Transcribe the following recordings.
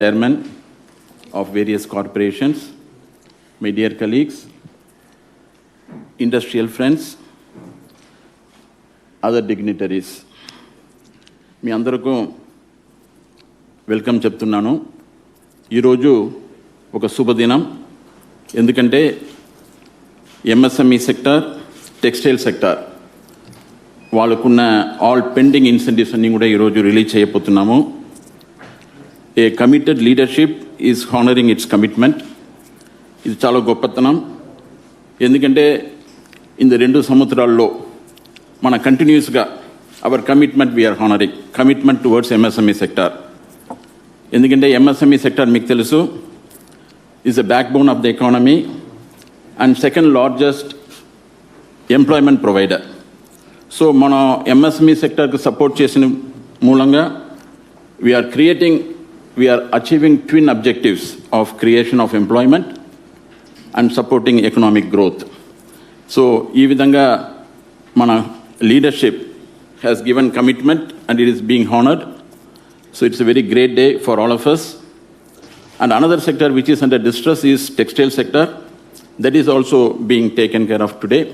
chairman of various corporations, my dear colleagues, industrial friends, other dignitaries. మీ అందరికీ welcome చెప్తున్నాను. ఈరోజు ఒక శుభదినం. ఎందుకంటే ఎంఎస్ఎంఈ సెక్టార్, టెక్స్టైల్ సెక్టార్ వాళ్ళకున్న ఆల్ పెండింగ్ ఇన్సెంటివ్స్ అన్నీ కూడా ఈరోజు రిలీజ్ చేయబోతున్నాము. A committed leadership is honouring it's commitment. ఇది చాలా గొప్పతనం. ఎందుకంటే ఇంత 2 సంవత్సరాల్లో మన కంటిన్యూస్గా our commitment we're honouring commitment towards MSME sector. ఎందుకంటే ఎంఎస్ఎంఈ సెక్టార్ మీకు తెలుసు is the back bone of the economy and second largest employment provider. So మన ఎంఎస్ఎంఈ సెక్టార్కి సపోర్ట్ చేసిన మూలంగా we are achieving twin objectives of creation of employment and supporting economic growth. So, ee vidhanga mana leadership has given commitment and it is being honored. So, it's a very great day for all of us. And another sector which is under distress is textile sector. That is also being taken care of today.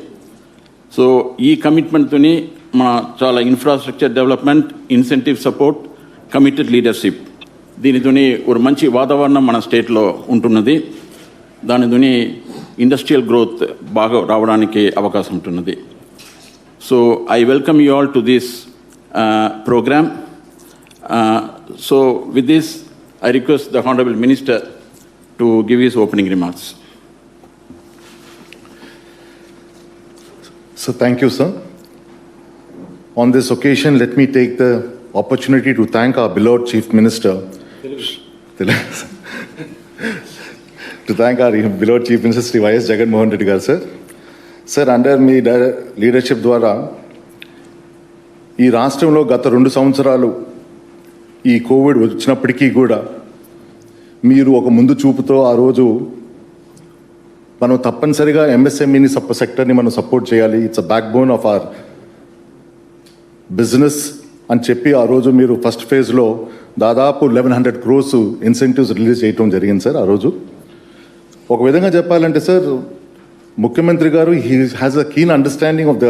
So, ee commitment toni mana chala infrastructure development, incentive support, committed leadership. దీనితోని ఒక మంచి వాతావరణం మన స్టేట్లో ఉంటున్నది. దానితోని industrial growth బాగా రావడానికి అవకాశం ఉంటున్నది. So I welcome you all to this programme. So with this I request the honourable minister to give his opening remarks. So thank you, sir. On this occasion, let me take the opportunity to thank our beloved Chief Minister. To thank our beloved Chief Minister Sri Y.S. Jagan Mohan Reddy garu, sir. Sir, under me leadership ద్వారా ఈ రాష్ట్రంలో గత 2 సంవత్సరాలు ఈ Covid వచ్చినప్పటికీ కూడా మీరు ఒక ముందు చూపుతో ఆ రోజు మనం తప్పనిసరిగా ఎంఎస్ఎంఈని సెక్టర్ని మనం సపోర్ట్ చేయాలి, it's a back bone of our business అని చెప్పి ఆ రోజు మీరు ఫస్ట్ ఫేజ్లో దాదాపు 1100 crores ఇన్సెంటివ్స్ రిలీజ్ చేయడం జరిగింది సార్. ఆ రోజు ఒక విధంగా చెప్పాలంటే సార్, ముఖ్యమంత్రి గారు he has a keen understanding of the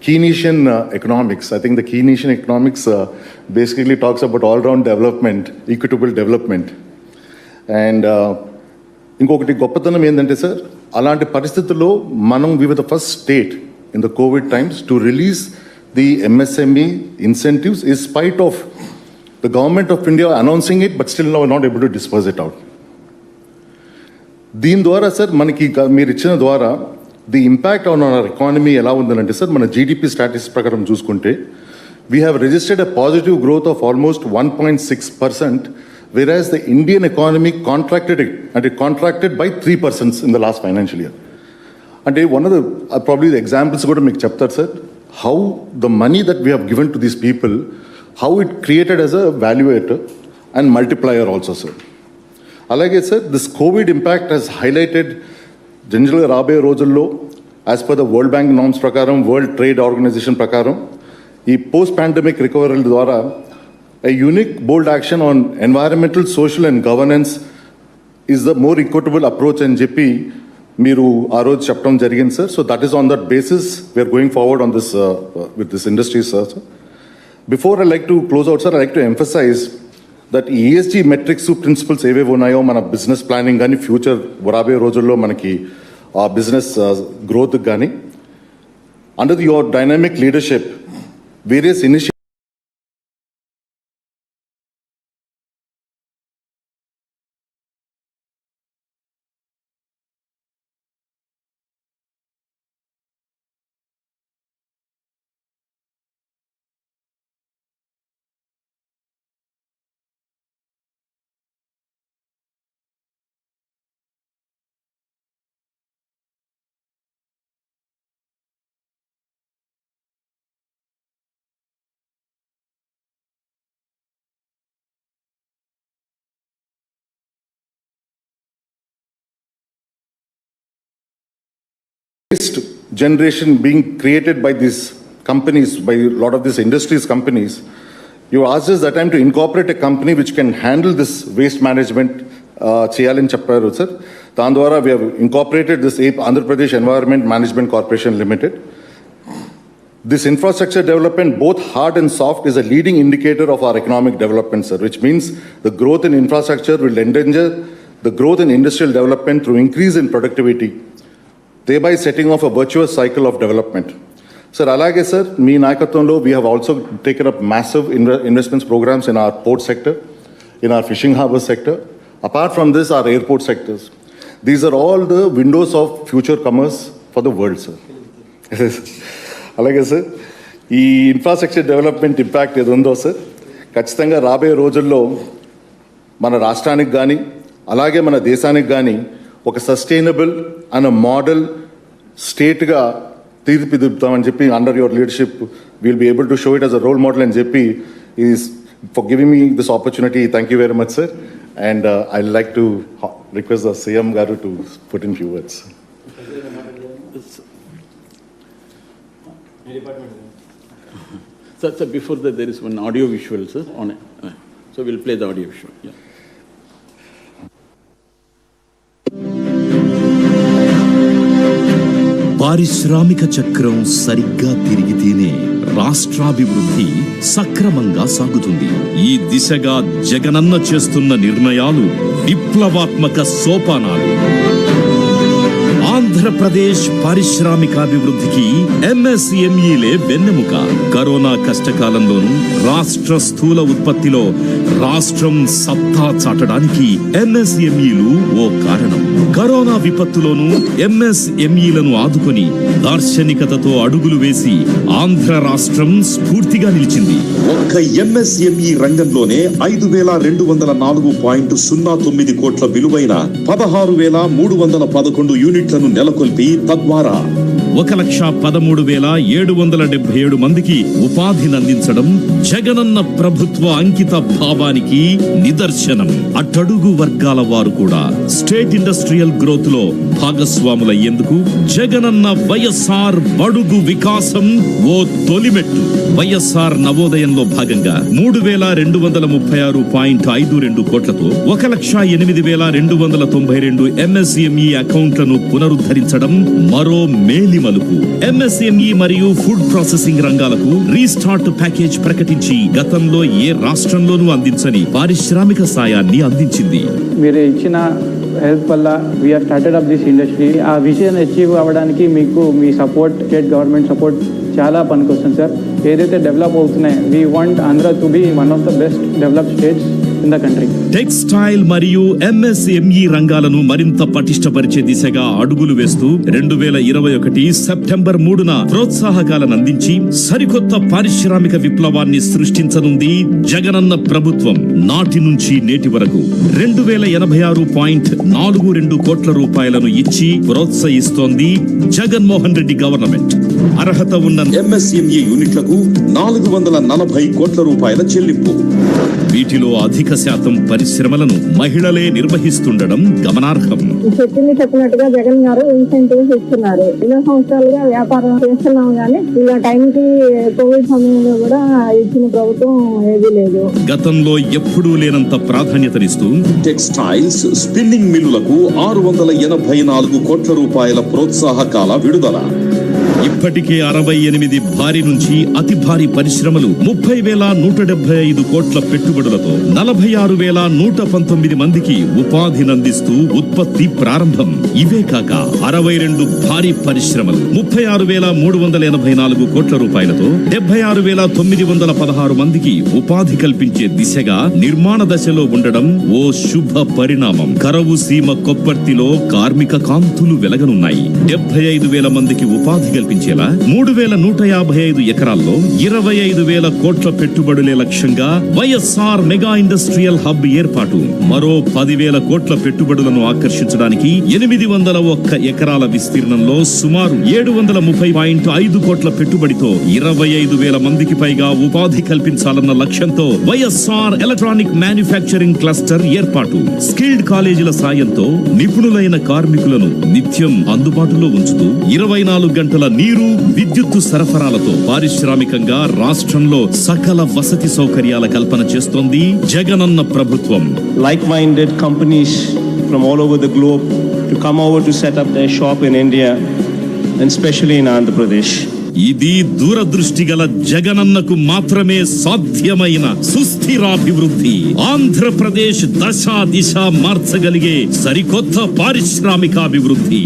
Keynesian economics. I think the Keynesian economics basically talks about all round development, equitable development. And ఇంకొకటి గొప్పతనం ఏంటంటే సార్, అలాంటి పరిస్థితుల్లో మనం we were the first state in the Covid times to release the MSME incentives in spite of the government of India announcing it, but still not able to disperse it out. దీని ద్వారా sir మనకి మీరు ఇచ్చిన ద్వారా the impact on our economy ఎలా ఉందంటే sir, మన GDP statistics ప్రకారం చూసుకుంటే we have registered a positive growth of almost 1.6%, whereas the Indian economy contracted by 3% in the last financial year. అంటే one of the probably the examples కూడా మీకు చెప్తారు sir, how the money that we have given to these people, how it created as a valuator and multiplier also, sir. Alage sir, this COVID impact has highlighted generally raboye రోజుల్లో as per the World Bank norms prakaram, World Trade Organization prakaram, ee post pandemic recovery ద్వారా a unique bold action on environmental, social and governance is the more equitable approach అని చెప్పి మీరు ఆ రోజు చెప్పడం జరిగింది sir. So that is on that basis we are going forward on this with this industry sir. Before I like to close out sir, I like to emphasise that ESG metrics principles ఏవేవి ఉన్నాయో మన business planning కానీ future రాబోయే రోజుల్లో మనకి ఆ business గ్రోత్కి కానీ under your dynamic leadership various initiatives generation being created by these companies, by a lot of these industries companies, You asked us that time to incorporate a company which can handle this waste management. చేయాలని చెప్పారు sir. దాని ద్వారా we have incorporated this Andhra Pradesh Environment Management Corporation Limited. This infrastructure development, both hard and soft, is a leading indicator of our economic development, sir, which means the growth in infrastructure will endanger the growth in industrial development through increase in productivity, thereby setting off a virtuous cycle of development. Sir, alage sir, mee nayakatvanlo we have also taken up massive investments programs in our port sector, in our fishing harbor sector. Apart from this, our airport sectors. These are all the windows of future commerce for the world, sir. అలాగే sir ఈ infrastructure development impact ఏది ఉందో sir ఖచ్చితంగా రాబోయే రోజుల్లో మన రాష్ట్రానికి కానీ అలాగే మన దేశానికి కానీ ఒక సస్టైనబుల్ అండ్ మోడల్ స్టేట్గా తీర్చిదిద్దుతామని చెప్పి under your leadership will be able to show it as a role model అని చెప్పి is for giving me this opportunity. Thank you very much sir. And I'd like to request the CM Garu to put in few words. Sir, before that, there is one audio visual, sir. On it. So we'll play the audio visual. Yeah. పారిశ్రామిక చక్రం సరిగ్గా తిరిగితేనే రాష్ట్రాభివృద్ధి సక్రమంగా సాగుతుంది. ఈ దిశగా జగనన్న చేస్తున్న నిర్ణయాలు విప్లవాత్మక సోపానాలు. ఆంధ్రప్రదేశ్ పారిశ్రామికాభివృద్ధికి ఎంఎస్ఎంఈలే వెన్నెముక. కరోనా కష్టకాలంలోనూ రాష్ట్ర స్థూల ఉత్పత్తిలో రాష్ట్రం సత్తా చాటడానికి ఎంఎస్ఎంఈలు ఓ కారణం. కరోనా విపత్తులోనూ ఎంఎస్ఎంఈలను ఆదుకొని దార్శనికతతో అడుగులు వేసి ఆంధ్ర రాష్ట్రం స్ఫూర్తిగా నిలిచింది. ఒక్క ఎంఎస్ఎంఈ రంగంలోనే 5,204.09 కోట్ల విలువైన 16,311 యూనిట్లను నెలకొల్పి తద్వారా 1,13,777 మందికి ఉపాధినందించడం జగనన్న ప్రభుత్వ అంకిత భావానికి నిదర్శనం. అట్టడుగు వర్గాల వారు కూడా స్టేట్ ఇండస్ట్రియల్ గ్రోత్ లో భాగస్వాములయ్యేందుకు జగనన్న వైఎస్ఆర్ బడుగు వికాసం ఓ తొలిమెట్టు. వైఎస్ఆర్ నవోదయంలో భాగంగా 3,236.52 కోట్లతో 1,08,292 ఎంఎస్ఎంఈ అకౌంట్లను పునరుద్ధరించడం మరో మేలి మలుపు. ఎంఎస్ఎంఈ మరియు ఫుడ్ ప్రాసెసింగ్ రంగాలకు రీస్టార్ట్ ప్యాకేజ్ ప్రకటించి గతంలో ఏ రాష్ట్రంలోనూ అందించని పారిశ్రామిక సాయాన్ని అందించింది. మీరు ఇచ్చిన హెల్ప్ వల్ల we are started up this industry. ఆ విజన్ అచీవ్ అవ్వడానికి మీకు మీ సపోర్ట్, స్టేట్ గవర్నమెంట్ సపోర్ట్ చాలా పనికొస్తుంది సార్. ఏదైతే డెవలప్ అవుతున్నాయి, we want Andhra to be one of the best developed states in the country. Textile మరియు ఎంఎస్ఎంఈ రంగాలను మరింత పటిష్టపరిచే దిశగా అడుగులు వేస్తూ 2021 సెప్టెంబర్ 3న ప్రోత్సాహకాలను అందించి సరికొత్త పారిశ్రామిక విప్లవాన్ని సృష్టించనుంది జగనన్న ప్రభుత్వం. నాటి నుంచి నేటి వరకు 2,086.42 కోట్ల రూపాయలను ఇచ్చి ప్రోత్సహిస్తోంది జగన్మోహన్ రెడ్డి గవర్నమెంట్. అర్హత ఉన్న ఎంఎస్ఎంఈ యూనిట్లకు 440 కోట్ల రూపాయల చెల్లింపు. వీటిలో అధిక శాతం పరిశ్రమలను మహిళలే నిర్వహిస్తుండడం గమనార్హం. చెప్పినట్టుగా జగన్ గారు ఇన్సెంటివ్స్ ఇస్తున్నారు. ఎన్నో సంవత్సరాలుగా వ్యాపారం చేస్తున్నాం కానీ ఇలా టైంకి కోవిడ్ సమయంలో కూడా ఇచ్చిన ప్రభుత్వం ఏదీ లేదు. గతంలో ఎప్పుడూ లేనంత ప్రాధాన్యతనిస్తూ టెక్స్టైల్స్, స్పిన్నింగ్ మిల్లులకు 684 కోట్ల రూపాయల ప్రోత్సాహకాల విడుదల. ఇప్పటికే 68 భారీ నుంచి అతి భారీ పరిశ్రమలు 30,175 కోట్ల పెట్టుబడులతో 46,119 మందికి ఉపాధినందిస్తూ ఉత్పత్తి ప్రారంభం. ఇవే కాక 62 భారీ పరిశ్రమలు 36,384 కోట్ల రూపాయలతో 76,916 మందికి ఉపాధి కల్పించే దిశగా నిర్మాణ దశలో ఉండడం ఓ శుభ పరిణామం. కరవు సీమ కొప్పర్తిలో కార్మిక కాంతులు వెలగనున్నాయి. 75,000 మందికి ఉపాధి కల్పించేలా 3,155 ఎకరాల్లో 25,000 కోట్ల పెట్టుబడులే లక్ష్యంగా వైఎస్ఆర్ మెగా ఇండస్ట్రియల్ హబ్ ఏర్పాటు. మరో 10,000 కోట్ల పెట్టుబడులను ఆకర్షించడానికి 801 ఎకరాల విస్తీర్ణంలో సుమారు 730.5 కోట్ల పెట్టుబడితో 25,000 మందికి పైగా ఉపాధి కల్పించాలన్న లక్ష్యంతో వైఎస్ఆర్ ఎలక్ట్రానిక్ మ్యానుఫ్యాక్చరింగ్ క్లస్టర్ ఏర్పాటు. స్కిల్డ్ కాలేజీల సాయంతో నిపుణులైన కార్మికులను నిత్యం అందుబాటులో ఉంచుతూ 24 గంటల నీరు, విద్యుత్తు సరఫరాలతో పారిశ్రామికంగా రాష్ట్రంలో సకల వసతి సౌకర్యాల కల్పన చేస్తోంది జగనన్న ప్రభుత్వం. Like-minded companies from all over the globe to come over to set up their shop in India and especially in Andhra Pradesh. ఇది దూరదృష్టి గల జగనన్నకు మాత్రమే సాధ్యమైన సుస్థిరాభివృద్ధి. ఆంధ్రప్రదేశ్ దశా దిశ మార్చగలిగే సరికొత్త పారిశ్రామికాభివృద్ధి.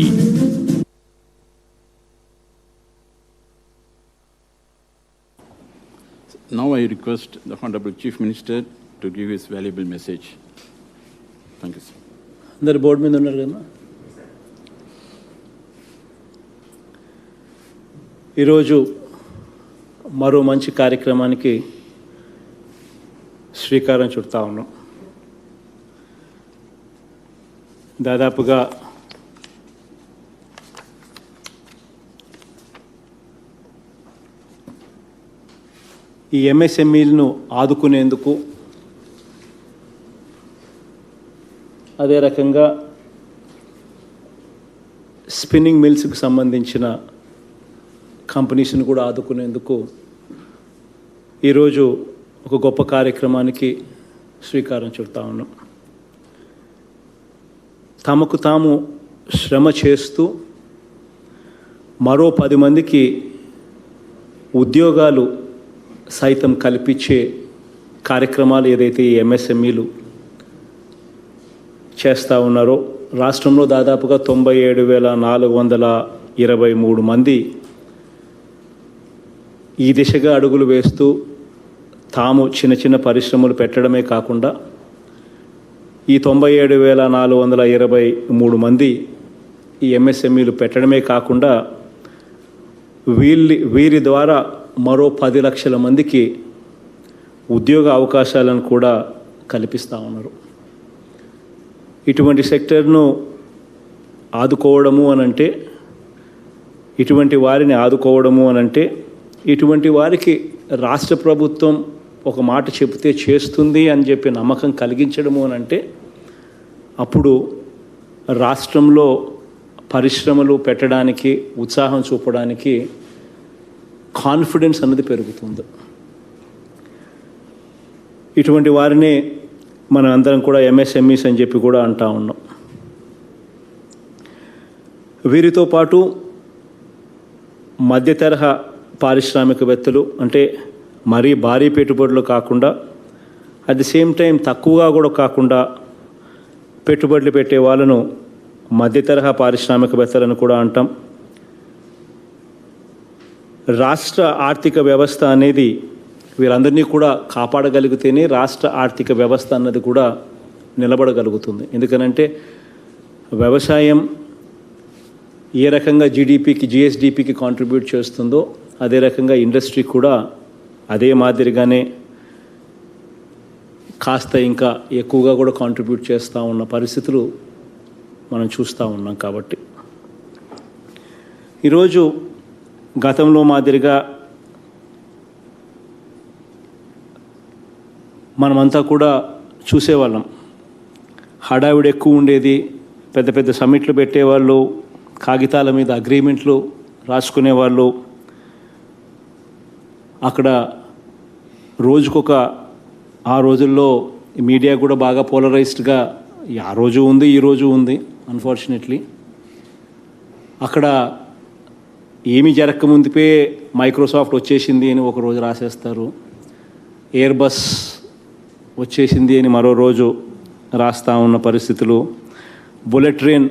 Now I request the Honorable Chief Minister to give his valuable message. Thank you, sir. అందరు board మీద ఉన్నారు కదా. ఈరోజు మరో మంచి కార్యక్రమానికి శ్రీకారం చుడతా ఉన్నాం. దాదాపుగా ఈ ఎంఎస్ఎంఈలను ఆదుకునేందుకు, అదే రకంగా స్పిన్నింగ్ మిల్స్కి సంబంధించిన కంపెనీస్ని కూడా ఆదుకునేందుకు ఈరోజు ఒక గొప్ప కార్యక్రమానికి శ్రీకారం చుడతా ఉన్నాం. తమకు తాము శ్రమ చేస్తూ మరో 10 మందికి ఉద్యోగాలు సైతం కల్పించే కార్యక్రమాలు ఏదైతే ఈ ఎంఎస్ఎంఈలు చేస్తూ ఉన్నారో, రాష్ట్రంలో దాదాపుగా 97,423 మంది ఈ దిశగా అడుగులు వేస్తూ తాము చిన్న చిన్న పరిశ్రమలు పెట్టడమే కాకుండా ఈ 97,423 మంది ఈ ఎంఎస్ఎంఈలు పెట్టడమే కాకుండా వీరి ద్వారా మరో 10 లక్షల మందికి ఉద్యోగ అవకాశాలను కూడా కల్పిస్తూ ఉన్నారు. ఇటువంటి సెక్టర్ను ఆదుకోవడము అనంటే, ఇటువంటి వారిని ఆదుకోవడము అనంటే, ఇటువంటి వారికి రాష్ట్ర ప్రభుత్వం ఒక మాట చెబితే చేస్తుంది అని చెప్పి నమ్మకం కలిగించడము అనంటే, అప్పుడు రాష్ట్రంలో పరిశ్రమలు పెట్టడానికి, ఉత్సాహం చూపడానికి కాన్ఫిడెన్స్ అన్నది పెరుగుతుంది. ఇటువంటి వారిని మనం అందరం కూడా ఎంఎస్ఎంఈస్ అని చెప్పి కూడా అంటా ఉన్నాం. వీరితో పాటు మధ్య తరహా పారిశ్రామికవేత్తలు, అంటే మరీ భారీ పెట్టుబడులు కాకుండా, అట్ ది సేమ్ టైం తక్కువగా కూడా కాకుండా పెట్టుబడులు పెట్టే వాళ్ళను మధ్య తరహా పారిశ్రామికవేత్తలను కూడా అంటాం. రాష్ట్ర ఆర్థిక వ్యవస్థ అనేది వీరందరినీ కూడా కాపాడగలిగితేనే రాష్ట్ర ఆర్థిక వ్యవస్థ అన్నది కూడా నిలబడగలుగుతుంది. ఎందుకనంటే వ్యవసాయం ఏ రకంగా జీడిపికి, జిఎస్డిపికి కాంట్రిబ్యూట్ చేస్తుందో అదే రకంగా ఇండస్ట్రీ కూడా అదే మాదిరిగానే కాస్త ఇంకా ఎక్కువగా కూడా కాంట్రిబ్యూట్ చేస్తూ ఉన్న పరిస్థితులు మనం చూస్తూ ఉన్నాం. కాబట్టి ఈరోజు గతంలో మాదిరిగా మనమంతా కూడా చూసేవాళ్ళం. హడావిడి ఎక్కువ ఉండేది, పెద్ద పెద్ద సమ్మిట్లు పెట్టేవాళ్ళు, కాగితాల మీద అగ్రిమెంట్లు రాసుకునేవాళ్ళు. అక్కడ రోజుకొక, ఆ రోజుల్లో మీడియా కూడా బాగా పోలరైజ్డ్గా ఆ రోజు ఉంది, ఈ రోజు ఉంది. అన్ఫార్చునేట్లీ అక్కడ ఏమీ జరగకముందుపే మైక్రోసాఫ్ట్ వచ్చేసింది అని ఒకరోజు రాసేస్తారు, ఎయిర్ బస్ వచ్చేసింది అని మరో రోజు రాస్తూ ఉన్న పరిస్థితులు, బుల్లెట్ ట్రైన్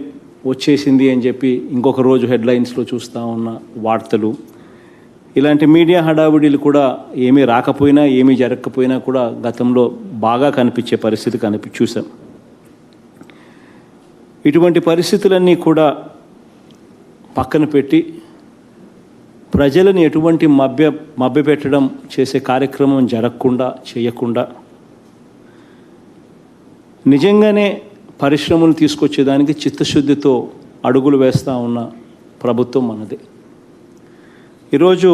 వచ్చేసింది అని చెప్పి ఇంకొక రోజు హెడ్లైన్స్లో చూస్తూ ఉన్న వార్తలు. ఇలాంటి మీడియా హడావిడిలు కూడా ఏమీ రాకపోయినా, ఏమీ జరగకపోయినా కూడా గతంలో బాగా కనిపించే పరిస్థితి చూసాం. ఇటువంటి పరిస్థితులన్నీ కూడా పక్కన పెట్టి ప్రజలను ఎటువంటి మభ్యపెట్టడం చేసే కార్యక్రమం జరగకుండా, చేయకుండా నిజంగానే పరిశ్రమలు తీసుకొచ్చేదానికి చిత్తశుద్ధితో అడుగులు వేస్తూ ఉన్న ప్రభుత్వం మనది. ఈరోజు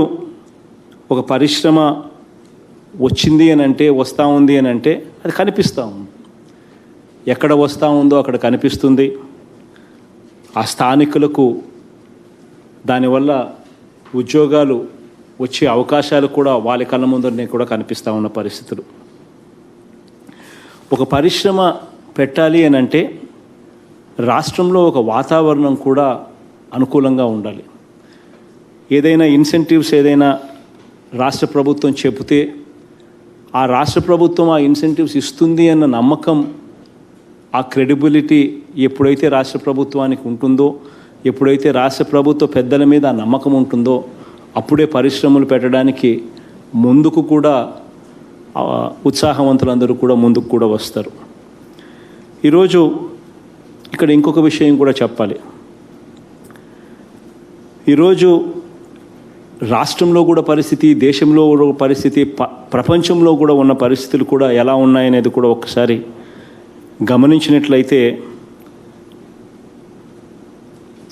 ఒక పరిశ్రమ వచ్చింది అని అంటే, వస్తూ ఉంది అని అంటే అది కనిపిస్తూ ఉంది. ఎక్కడ వస్తూ ఉందో అక్కడ కనిపిస్తుంది. ఆ స్థానికులకు దానివల్ల ఉద్యోగాలు వచ్చే అవకాశాలు కూడా వాళ్ళ కళ్ళ ముందరనే కూడా కనిపిస్తూ ఉన్న పరిస్థితులు. ఒక పరిశ్రమ పెట్టాలి అని అంటే రాష్ట్రంలో ఒక వాతావరణం కూడా అనుకూలంగా ఉండాలి. ఏదైనా ఇన్సెంటివ్స్ ఏదైనా రాష్ట్ర ప్రభుత్వం చెబితే ఆ రాష్ట్ర ప్రభుత్వం ఆ ఇన్సెంటివ్స్ ఇస్తుంది అన్న నమ్మకం, ఆ క్రెడిబిలిటీ ఎప్పుడైతే రాష్ట్ర ప్రభుత్వానికి ఉంటుందో, ఎప్పుడైతే రాష్ట్ర ప్రభుత్వ పెద్దల మీద ఆ నమ్మకం ఉంటుందో, అప్పుడే పరిశ్రమలు పెట్టడానికి ముందుకు కూడా ఉత్సాహవంతులందరూ కూడా ముందుకు కూడా వస్తారు. ఈరోజు ఇక్కడ ఇంకొక విషయం కూడా చెప్పాలి. ఈరోజు రాష్ట్రంలో కూడా పరిస్థితి, దేశంలో కూడా పరిస్థితి, ప్రపంచంలో కూడా ఉన్న పరిస్థితులు కూడా ఎలా ఉన్నాయనేది కూడా ఒక్కసారి గమనించినట్లయితే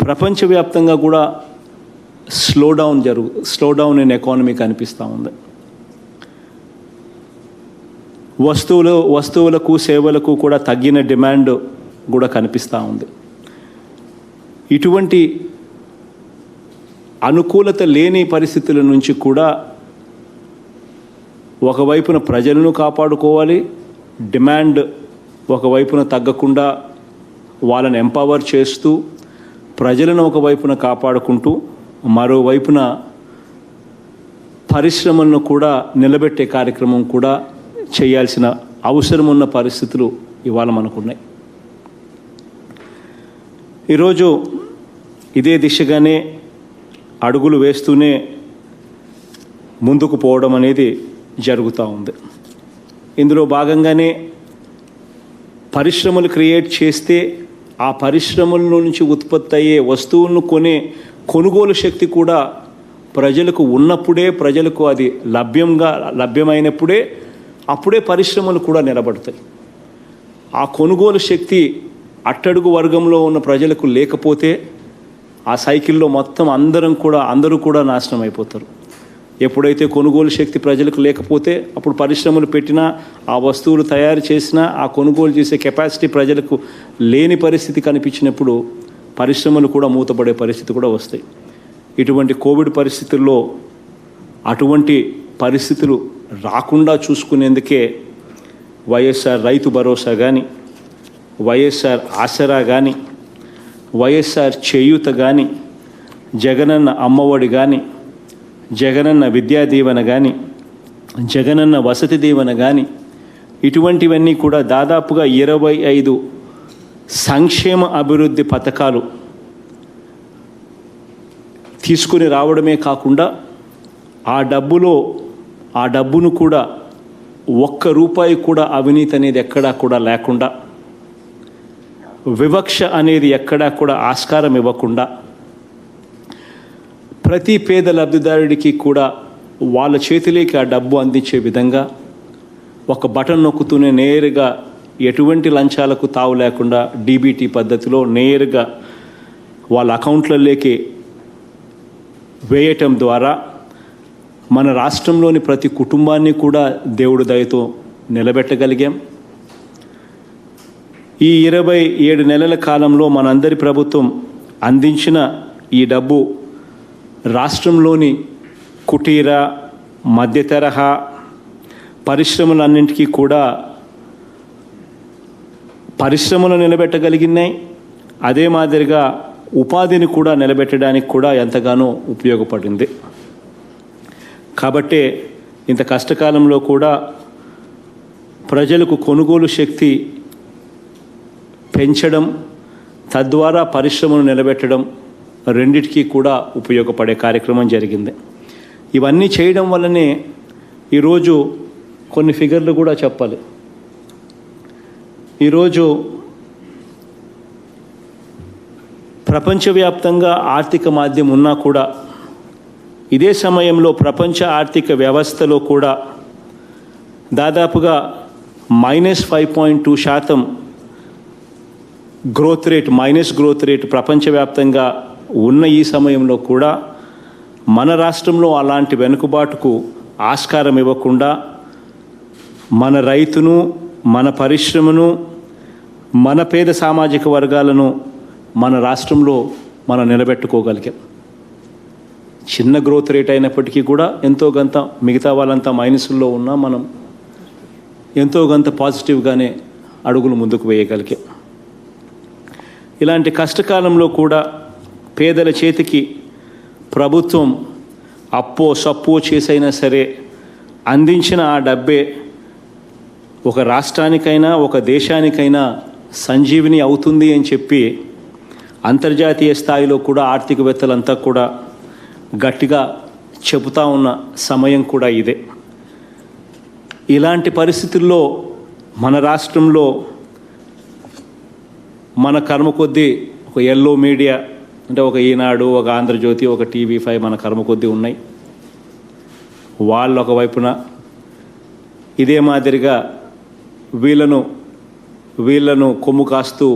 ప్రపంచవ్యాప్తంగా కూడా స్లో డౌన్ ఇన్ ఎకానమీ కనిపిస్తూ ఉంది. వస్తువులకు సేవలకు కూడా తగ్గిన డిమాండ్ కూడా కనిపిస్తూ ఉంది. ఇటువంటి అనుకూలత లేని పరిస్థితుల నుంచి కూడా ఒకవైపున ప్రజలను కాపాడుకోవాలి, డిమాండ్ ఒకవైపున తగ్గకుండా వాళ్ళని ఎంపవర్ చేస్తూ ప్రజలను ఒకవైపున కాపాడుకుంటూ మరోవైపున పరిశ్రమలను కూడా నిలబెట్టే కార్యక్రమం కూడా చేయాల్సిన అవసరం ఉన్న పరిస్థితులు ఇవాళ మనకున్నాయి. ఈరోజు ఇదే దిశగానే అడుగులు వేస్తూనే ముందుకు పోవడం అనేది జరుగుతూ ఉంది. ఇందులో భాగంగానే పరిశ్రమలు క్రియేట్ చేస్తే ఆ పరిశ్రమల నుంచి ఉత్పత్తి అయ్యే వస్తువులను కొనుగోలు శక్తి కూడా ప్రజలకు ఉన్నప్పుడే, ప్రజలకు అది లభ్యమైనప్పుడే అప్పుడే పరిశ్రమలు కూడా నిలబడతాయి. ఆ కొనుగోలు శక్తి అట్టడుగు వర్గంలో ఉన్న ప్రజలకు లేకపోతే ఆ సైకిల్లో మొత్తం అందరూ కూడా నాశనం అయిపోతారు. ఎప్పుడైతే కొనుగోలు శక్తి ప్రజలకు లేకపోతే అప్పుడు పరిశ్రమలు పెట్టినా, ఆ వస్తువులు తయారు చేసినా, ఆ కొనుగోలు చేసే కెపాసిటీ ప్రజలకు లేని పరిస్థితి కనిపించినప్పుడు పరిశ్రమలు కూడా మూతపడే పరిస్థితి కూడా వస్తాయి. ఇటువంటి కోవిడ్ పరిస్థితుల్లో అటువంటి పరిస్థితులు రాకుండా చూసుకునేందుకే వైఎస్ఆర్ రైతు భరోసా కానీ, వైఎస్ఆర్ ఆసరా కానీ, వైఎస్ఆర్ చేయూత కానీ, జగనన్న అమ్మఒడి కానీ, జగనన్న విద్యా దీవెన కానీ, జగనన్న వసతి దీవెన కానీ, ఇటువంటివన్నీ కూడా దాదాపుగా 25 సంక్షేమ అభివృద్ధి పథకాలు తీసుకుని రావడమే కాకుండా ఆ డబ్బును కూడా ₹1 కూడా అవినీతి అనేది ఎక్కడా కూడా లేకుండా, వివక్ష అనేది ఎక్కడా కూడా ఆస్కారం ఇవ్వకుండా ప్రతి పేద లబ్ధిదారుడికి కూడా వాళ్ళ చేతిలోకి ఆ డబ్బు అందించే విధంగా ఒక బటన్ నొక్కుతూనే నేరుగా ఎటువంటి లంచాలకు తావు లేకుండా డీబీటీ పద్ధతిలో నేరుగా వాళ్ళ అకౌంట్లలోకి వేయటం ద్వారా మన రాష్ట్రంలోని ప్రతి కుటుంబాన్ని కూడా దేవుడి దయతో నిలబెట్టగలిగాం. ఈ 27 నెలల కాలంలో మనందరి ప్రభుత్వం అందించిన ఈ డబ్బు రాష్ట్రంలోని కుటీర, మధ్య తరహా పరిశ్రమలన్నింటికీ కూడా పరిశ్రమలు నిలబెట్టగలిగినాయి. అదే మాదిరిగా ఉపాధిని కూడా నిలబెట్టడానికి కూడా ఎంతగానో ఉపయోగపడింది. కాబట్టే ఇంత కష్టకాలంలో కూడా ప్రజలకు కొనుగోలు శక్తి పెంచడం, తద్వారా పరిశ్రమను నిలబెట్టడం రెండిటికీ కూడా ఉపయోగపడే కార్యక్రమం జరిగింది. ఇవన్నీ చేయడం వల్లనే ఈరోజు కొన్ని ఫిగర్లు కూడా చెప్పాలి. ఈరోజు ప్రపంచవ్యాప్తంగా ఆర్థిక మాంద్యం ఉన్నా కూడా ఇదే సమయంలో ప్రపంచ ఆర్థిక వ్యవస్థలో కూడా దాదాపుగా -5.2% గ్రోత్ రేట్ ప్రపంచవ్యాప్తంగా ఉన్న ఈ సమయంలో కూడా మన రాష్ట్రంలో అలాంటి వెనుకబాటుకు ఆస్కారం ఇవ్వకుండా మన రైతును, మన పరిశ్రమను, మన పేద సామాజిక వర్గాలను మన రాష్ట్రంలో మనం నిలబెట్టుకోగలిగాం. చిన్న గ్రోత్ రేట్ అయినప్పటికీ కూడా ఎంతో కొంత మిగతా వాళ్ళంతా మైనస్లో ఉన్నా మనం ఎంతో కొంత పాజిటివ్గానే అడుగులు ముందుకు వేయగలిగాం. ఇలాంటి కష్టకాలంలో కూడా పేదల చేతికి ప్రభుత్వం అప్పో సప్పో చేసైనా సరే అందించిన ఆ డబ్బే ఒక రాష్ట్రానికైనా ఒక దేశానికైనా సంజీవిని అవుతుంది అని చెప్పి అంతర్జాతీయ స్థాయిలో కూడా ఆర్థికవేత్తలంతా కూడా గట్టిగా చెబుతా ఉన్న సమయం కూడా ఇదే. ఇలాంటి పరిస్థితుల్లో మన రాష్ట్రంలో మన కర్మ కొద్దీ ఒక ఎల్లో మీడియా అంటే ఒక ఈనాడు, ఒక ఆంధ్రజ్యోతి, ఒక TV5 మన కర్మ కొద్దీ ఉన్నాయి. వాళ్ళు ఒకవైపున ఇదే మాదిరిగా వీళ్ళను కొమ్ము కాస్తూ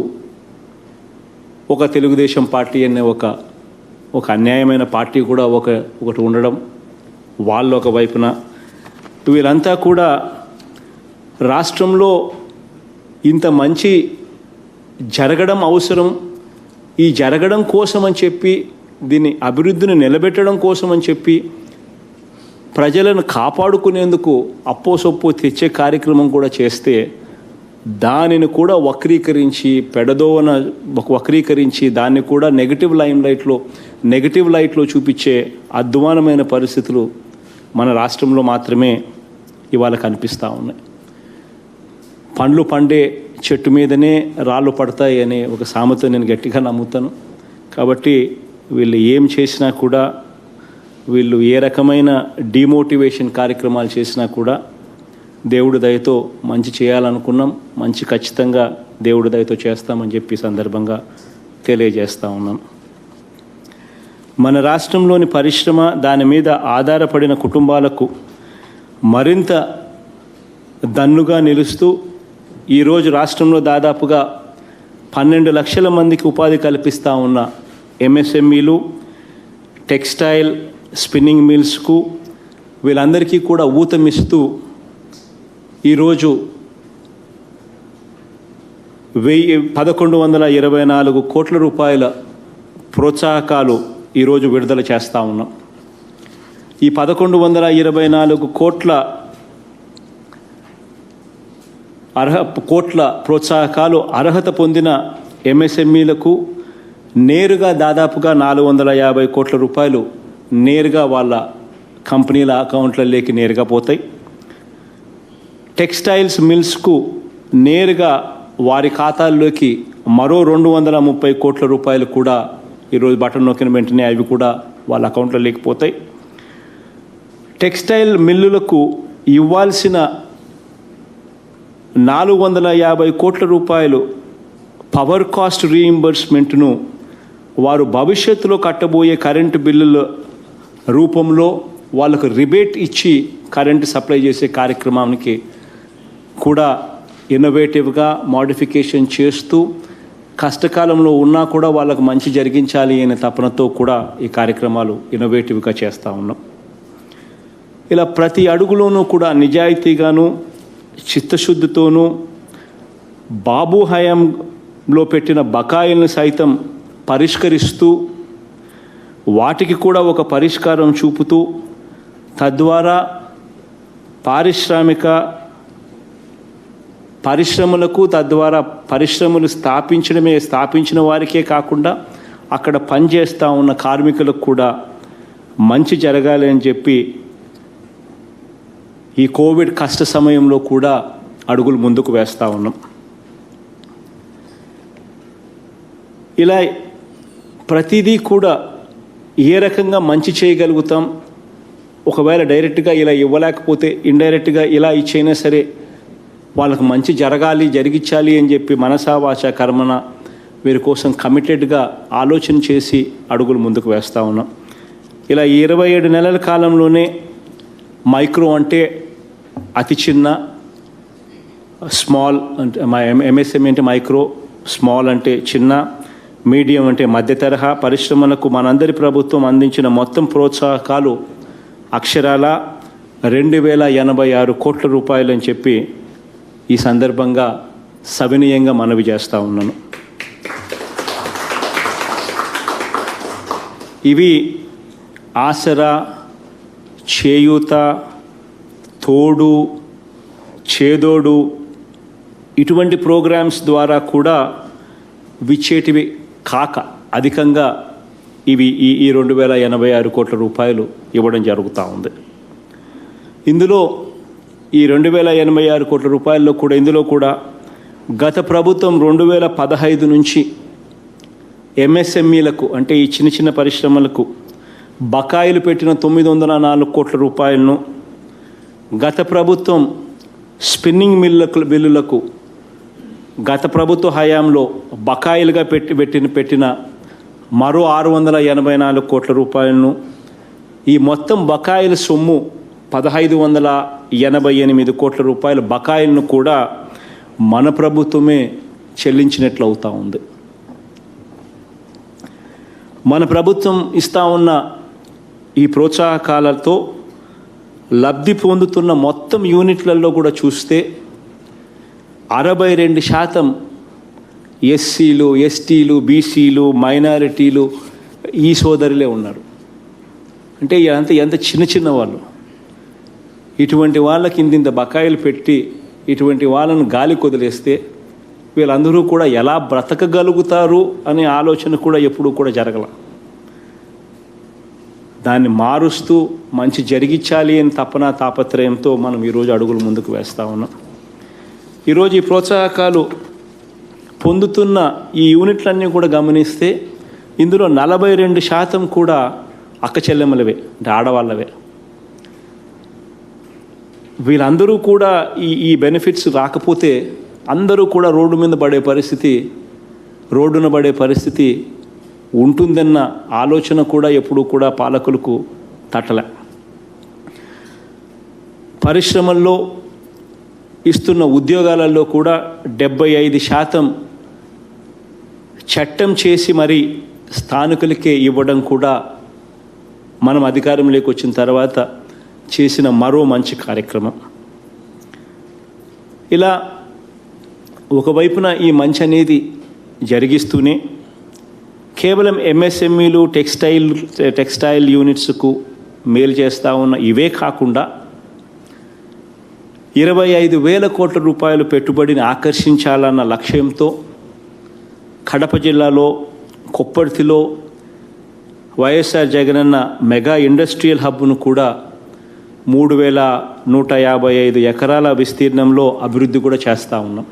ఒక తెలుగుదేశం పార్టీ అనే ఒక అన్యాయమైన పార్టీ కూడా ఒకటి ఉండడం, వాళ్ళు ఒకవైపున వీళ్ళంతా కూడా రాష్ట్రంలో ఇంత మంచి జరగడం అవసరం, ఈ జరగడం కోసం అని చెప్పి దీన్ని అభివృద్ధిని నిలబెట్టడం కోసం అని చెప్పి ప్రజలను కాపాడుకునేందుకు అప్పో సొప్పో తెచ్చే కార్యక్రమం కూడా చేస్తే దానిని కూడా వక్రీకరించి వక్రీకరించి దాన్ని కూడా నెగటివ్ లైట్లో చూపించే అధ్వానమైన పరిస్థితులు మన రాష్ట్రంలో మాత్రమే ఇవాళ కనిపిస్తూ ఉన్నాయి. పండ్లు పండే చెట్టు మీదనే రాళ్ళు పడతాయి అనే ఒక సామెత నేను గట్టిగా నమ్ముతాను. కాబట్టి వీళ్ళు ఏం చేసినా కూడా, వీళ్ళు ఏ రకమైన డిమోటివేషన్ కార్యక్రమాలు చేసినా కూడా దేవుడి దయతో మంచి చేయాలనుకున్నాం, మంచి ఖచ్చితంగా దేవుడి దయతో చేస్తామని చెప్పి సందర్భంగా తెలియజేస్తూ ఉన్నాం. మన రాష్ట్రంలోని పరిశ్రమ, దాని మీద ఆధారపడిన కుటుంబాలకు మరింత దన్నుగా నిలుస్తూ ఈరోజు రాష్ట్రంలో దాదాపుగా 12 లక్షల మందికి ఉపాధి కల్పిస్తూ ఉన్న MSMEలు, టెక్స్టైల్, స్పిన్నింగ్ మిల్స్కు వీళ్ళందరికీ కూడా ఊతమిస్తూ ఈరోజు 1124 కోట్ల రూపాయల ప్రోత్సాహకాలు ఈరోజు విడుదల చేస్తూ ఉన్నాం. ఈ 1124 కోట్ల ప్రోత్సాహకాలు అర్హత పొందిన MSMEలకు నేరుగా దాదాపుగా 450 కోట్ల రూపాయలు నేరుగా వాళ్ళ కంపెనీల అకౌంట్లలోకి నేరుగా పోతాయి. టెక్స్టైల్స్ మిల్స్కు నేరుగా వారి ఖాతాల్లోకి మరో 230 కోట్ల రూపాయలు కూడా ఈరోజు బటన్ నొక్కిన వెంటనే అవి కూడా వాళ్ళ అకౌంట్లో లేకపోతాయి. టెక్స్టైల్ మిల్లులకు ఇవ్వాల్సిన 450 కోట్ల రూపాయలు పవర్ కాస్ట్ రీయింబర్స్మెంట్ను వారు భవిష్యత్తులో కట్టబోయే కరెంటు బిల్లుల రూపంలో వాళ్ళకు రిబేట్ ఇచ్చి కరెంటు సప్లై చేసే కార్యక్రమానికి కూడా ఇన్నోవేటివ్గా మోడిఫికేషన్ చేస్తూ కష్టకాలంలో ఉన్నా కూడా వాళ్ళకు మంచి జరిగించాలి అనే తపనతో కూడా ఈ కార్యక్రమాలు ఇన్నోవేటివ్గా చేస్తూ ఉన్నాం. ఇలా ప్రతి అడుగులోనూ కూడా నిజాయితీగాను చిత్తశుద్ధితోనూ బాబు హయాంలో పెట్టిన బకాయిలను సైతం పరిష్కరిస్తూ వాటికి కూడా ఒక పరిష్కారం చూపుతూ తద్వారా పరిశ్రమలకు తద్వారా పరిశ్రమలు స్థాపించిన వారికే కాకుండా అక్కడ పనిచేస్తూ ఉన్న కార్మికులకు కూడా మంచి జరగాలి అని చెప్పి ఈ కోవిడ్ కష్ట సమయంలో కూడా అడుగులు ముందుకు వేస్తూ ఉన్నాం. ఇలా ప్రతిదీ కూడా ఏ రకంగా మంచి చేయగలుగుతాం, ఒకవేళ డైరెక్ట్గా ఇలా ఇవ్వలేకపోతే ఇండైరెక్ట్గా ఇలా ఇచ్చైనా సరే వాళ్ళకు మంచి జరిగించాలి అని చెప్పి మనసా వాచ కర్మన వీరి కోసం కమిటెడ్గా ఆలోచన చేసి అడుగులు ముందుకు వేస్తూ ఉన్నాం. ఇలా 27 నెలల కాలంలోనే మైక్రో అంటే అతి చిన్న, స్మాల్ అంటే MSME అంటే మైక్రో, స్మాల్ అంటే చిన్న, మీడియం అంటే మధ్య తరహా పరిశ్రమలకు మనందరి ప్రభుత్వం అందించిన మొత్తం ప్రోత్సాహకాలు అక్షరాల 2086 కోట్ల రూపాయలు అని చెప్పి ఈ సందర్భంగా సవినయంగా మనవి చేస్తూ ఉన్నాను. ఇవి ఆసరా, చేయూత, తోడు, చేదోడు ఇటువంటి ప్రోగ్రామ్స్ ద్వారా కూడా విచ్చేటివి కాక అధికంగా ఇవి ఈ 2086 కోట్ల రూపాయలు ఇవ్వడం జరుగుతూ ఉంది. ఇందులో ఈ 2086 కోట్ల రూపాయల్లో కూడా ఇందులో కూడా గత ప్రభుత్వం 2015 నుంచి ఎంఎస్ఎంఈలకు అంటే ఈ చిన్న చిన్న పరిశ్రమలకు బకాయిలు పెట్టిన 904 కోట్ల రూపాయలను గత ప్రభుత్వం స్పిన్నింగ్ బిల్లులకు గత ప్రభుత్వ హయాంలో బకాయిలుగా పెట్టిన మరో 684 కోట్ల రూపాయలను ఈ మొత్తం బకాయిల సొమ్ము 1588 కోట్ల రూపాయల బకాయిలను కూడా మన ప్రభుత్వమే చెల్లించినట్లు అవుతా ఉంది. మన ప్రభుత్వం ఇస్తా ఉన్న ఈ ప్రోత్సాహకాలతో లబ్ధి పొందుతున్న మొత్తం యూనిట్లలో కూడా చూస్తే 62% ఎస్సీలు, ఎస్టీలు, బీసీలు, మైనారిటీలు ఈ సోదరులే ఉన్నారు. అంటే ఎంత చిన్న వాళ్ళు. ఇటువంటి వాళ్ళకి ఇంత బకాయిలు పెట్టి ఇటువంటి వాళ్ళను గాలి కొదిలేస్తే వీళ్ళందరూ కూడా ఎలా బ్రతకగలుగుతారు అనే ఆలోచన కూడా ఎప్పుడూ కూడా జరగల. దాన్ని మారుస్తూ మంచి జరిగించాలి అని తాపత్రయంతో మనం ఈరోజు అడుగులు ముందుకు వేస్తూ ఉన్నాం. ఈరోజు ఈ ప్రోత్సాహకాలు పొందుతున్న ఈ యూనిట్లన్నీ కూడా గమనిస్తే ఇందులో 42% కూడా అక్క చెల్లెమ్మలవే, అంటే ఆడవాళ్ళవే. వీళ్ళందరూ కూడా ఈ బెనిఫిట్స్ రాకపోతే అందరూ కూడా రోడ్డున పడే పరిస్థితి ఉంటుందన్న ఆలోచన కూడా ఎప్పుడూ కూడా పాలకులకు తట్టలే. పరిశ్రమల్లో ఇస్తున్న ఉద్యోగాలలో కూడా 75% చట్టం చేసి మరి స్థానికులకే ఇవ్వడం కూడా మనం అధికారంలోకి వచ్చిన తర్వాత చేసిన మరో మంచి కార్యక్రమం. ఇలా ఒకవైపున ఈ మంచి అనేది జరిగిస్తూనే కేవలం ఎంఎస్ఎంఈలు, టెక్స్టైల్ యూనిట్స్కు మేలు చేస్తూ ఉన్న ఇవే కాకుండా 25,000 కోట్ల రూపాయలు పెట్టుబడిని ఆకర్షించాలన్న లక్ష్యంతో కడప జిల్లాలో కొప్పర్తిలో వైఎస్ఆర్ జగనన్న మెగా ఇండస్ట్రియల్ హబ్ను కూడా 3,155 ఎకరాల విస్తీర్ణంలో అభివృద్ధి కూడా చేస్తూ ఉన్నాం.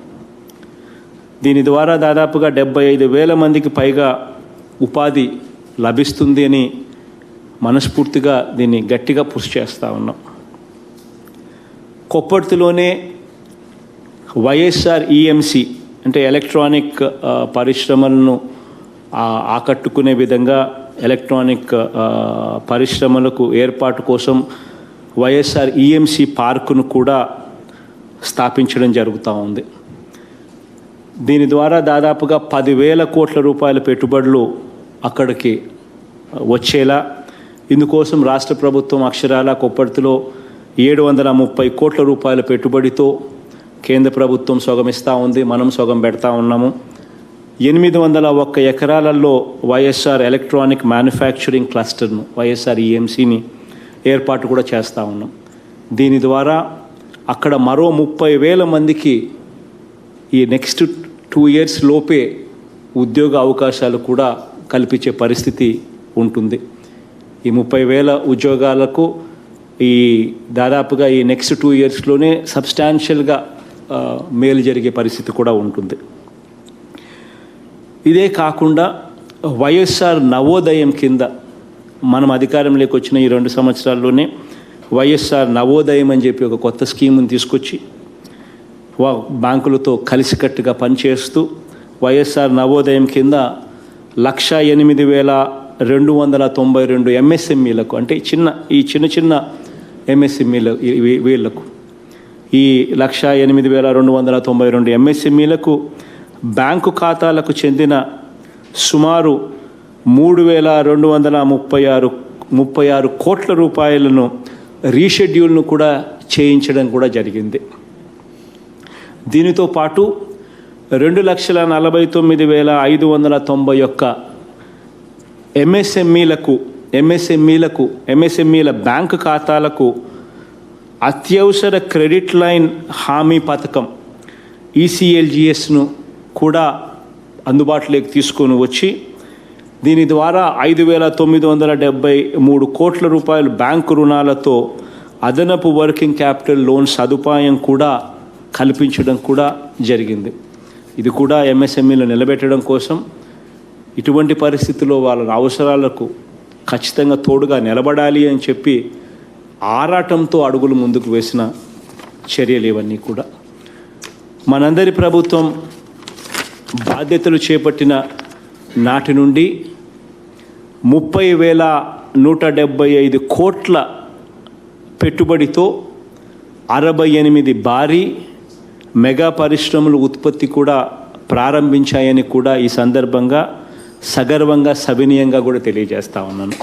దీని ద్వారా దాదాపుగా 75,000 మందికి పైగా ఉపాధి లభిస్తుంది అని మనస్ఫూర్తిగా దీన్ని గట్టిగా పుష్ చేస్తూ ఉన్నాం. కొప్పర్తిలోనే వైఎస్ఆర్ ఈఎంసి అంటే ఎలక్ట్రానిక్ పరిశ్రమలను ఆకట్టుకునే విధంగా ఎలక్ట్రానిక్ పరిశ్రమలకు ఏర్పాటు కోసం వైఎస్ఆర్ ఈఎంసి పార్కును కూడా స్థాపించడం జరుగుతూ ఉంది. దీని ద్వారా దాదాపుగా 10,000 కోట్ల రూపాయల పెట్టుబడులు అక్కడికి వచ్చేలా ఇందుకోసం రాష్ట్ర ప్రభుత్వం అక్షరాల కొప్పర్తిలో 730 కోట్ల రూపాయల పెట్టుబడితో కేంద్ర ప్రభుత్వం సొగమిస్తూ ఉంది, మనం సొగం పెడతా ఉన్నాము. 801 ఎకరాలలో వైఎస్ఆర్ ఎలక్ట్రానిక్ మ్యానుఫ్యాక్చరింగ్ క్లస్టర్ను వైఎస్ఆర్ ఈఎంసీని ఏర్పాటు కూడా చేస్తూ ఉన్నాం. దీని ద్వారా అక్కడ మరో 30,000 మందికి ఈ నెక్స్ట్ 2 years లోపే ఉద్యోగ అవకాశాలు కూడా కల్పించే పరిస్థితి ఉంటుంది. ఈ 30,000 ఉద్యోగాలకు ఈ దాదాపుగా ఈ నెక్స్ట్ 2 yearsలోనే సబ్స్టాన్షియల్గా మేలు జరిగే పరిస్థితి కూడా ఉంటుంది. ఇదే కాకుండా వైఎస్ఆర్ నవోదయం కింద మనం అధికారంలోకి వచ్చిన ఈ 2 సంవత్సరాల్లోనే వైఎస్ఆర్ నవోదయం అని చెప్పి ఒక కొత్త స్కీముని తీసుకొచ్చి బ్యాంకులతో కలిసికట్టుగా పనిచేస్తూ వైఎస్ఆర్ నవోదయం కింద 108,292 ఎంఎస్ఎంఈలకు అంటే ఈ చిన్న ఎంఎస్ఎంఈలు వీళ్లకు ఈ 108,292 ఎంఎస్ఎంఈలకు బ్యాంకు ఖాతాలకు చెందిన సుమారు 3,236 కోట్ల రూపాయలను రీషెడ్యూల్ను కూడా చేయించడం కూడా జరిగింది. దీనితో పాటు 2,49,591 ఎంఎస్ఎంఈలకు ఎంఎస్ఎంఈల బ్యాంకు ఖాతాలకు అత్యవసర క్రెడిట్ లైన్ హామీ పథకం ఈసీఎల్జిఎస్ను కూడా అందుబాటులోకి తీసుకొని వచ్చి దీని ద్వారా 5,973 కోట్ల రూపాయలు బ్యాంకు రుణాలతో అదనపు వర్కింగ్ క్యాపిటల్ లోన్ సదుపాయం కూడా కల్పించడం కూడా జరిగింది. ఇది కూడా ఎంఎస్ఎంఈలు నిలబెట్టడం కోసం, ఇటువంటి పరిస్థితుల్లో వాళ్ళ అవసరాలకు ఖచ్చితంగా తోడుగా నిలబడాలి అని చెప్పి ఆరాటంతో అడుగులు ముందుకు వేసిన చర్యలు ఇవన్నీ కూడా. మనందరి ప్రభుత్వం బాధ్యతలు చేపట్టిన నాటి నుండి 30,175 కోట్ల పెట్టుబడితో 68 భారీ మెగా పరిశ్రమలు ఉత్పత్తి కూడా ప్రారంభించాయని కూడా ఈ సందర్భంగా సగర్వంగా సవినీయంగా కూడా తెలియజేస్తా ఉన్నాను.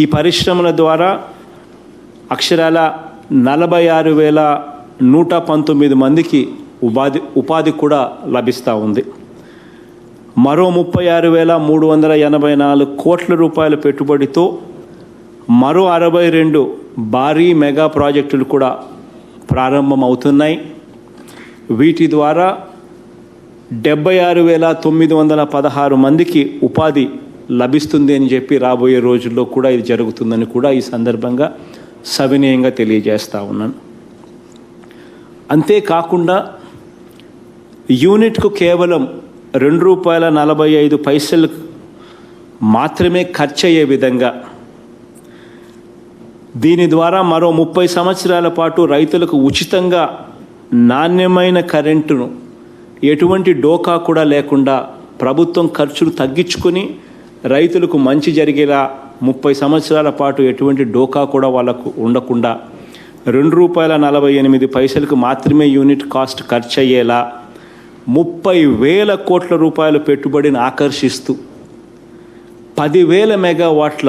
ఈ పరిశ్రమల ద్వారా అక్షరాల 46,119 మందికి ఉపాధి కూడా లభిస్తూ ఉంది. మరో 36,384 కోట్ల రూపాయల పెట్టుబడితో మరో 62 భారీ మెగా ప్రాజెక్టులు కూడా ప్రారంభమవుతున్నాయి. వీటి ద్వారా 76,916 మందికి ఉపాధి లభిస్తుంది అని చెప్పి రాబోయే రోజుల్లో కూడా ఇది జరుగుతుందని కూడా ఈ సందర్భంగా సవినయంగా తెలియజేస్తూ ఉన్నాను. అంతేకాకుండా యూనిట్కు కేవలం ₹2.45 మాత్రమే ఖర్చు అయ్యే విధంగా దీని ద్వారా మరో 30 సంవత్సరాల పాటు రైతులకు ఉచితంగా నాణ్యమైన కరెంటును ఎటువంటి డోకా కూడా లేకుండా ప్రభుత్వం ఖర్చులు తగ్గించుకొని రైతులకు మంచి జరిగేలా 30 సంవత్సరాల పాటు ఎటువంటి డోకా కూడా వాళ్ళకు ఉండకుండా ₹2.48 మాత్రమే యూనిట్ కాస్ట్ ఖర్చు అయ్యేలా 30,000 కోట్ల రూపాయల పెట్టుబడిని ఆకర్షిస్తూ 10,000 మెగావాట్ల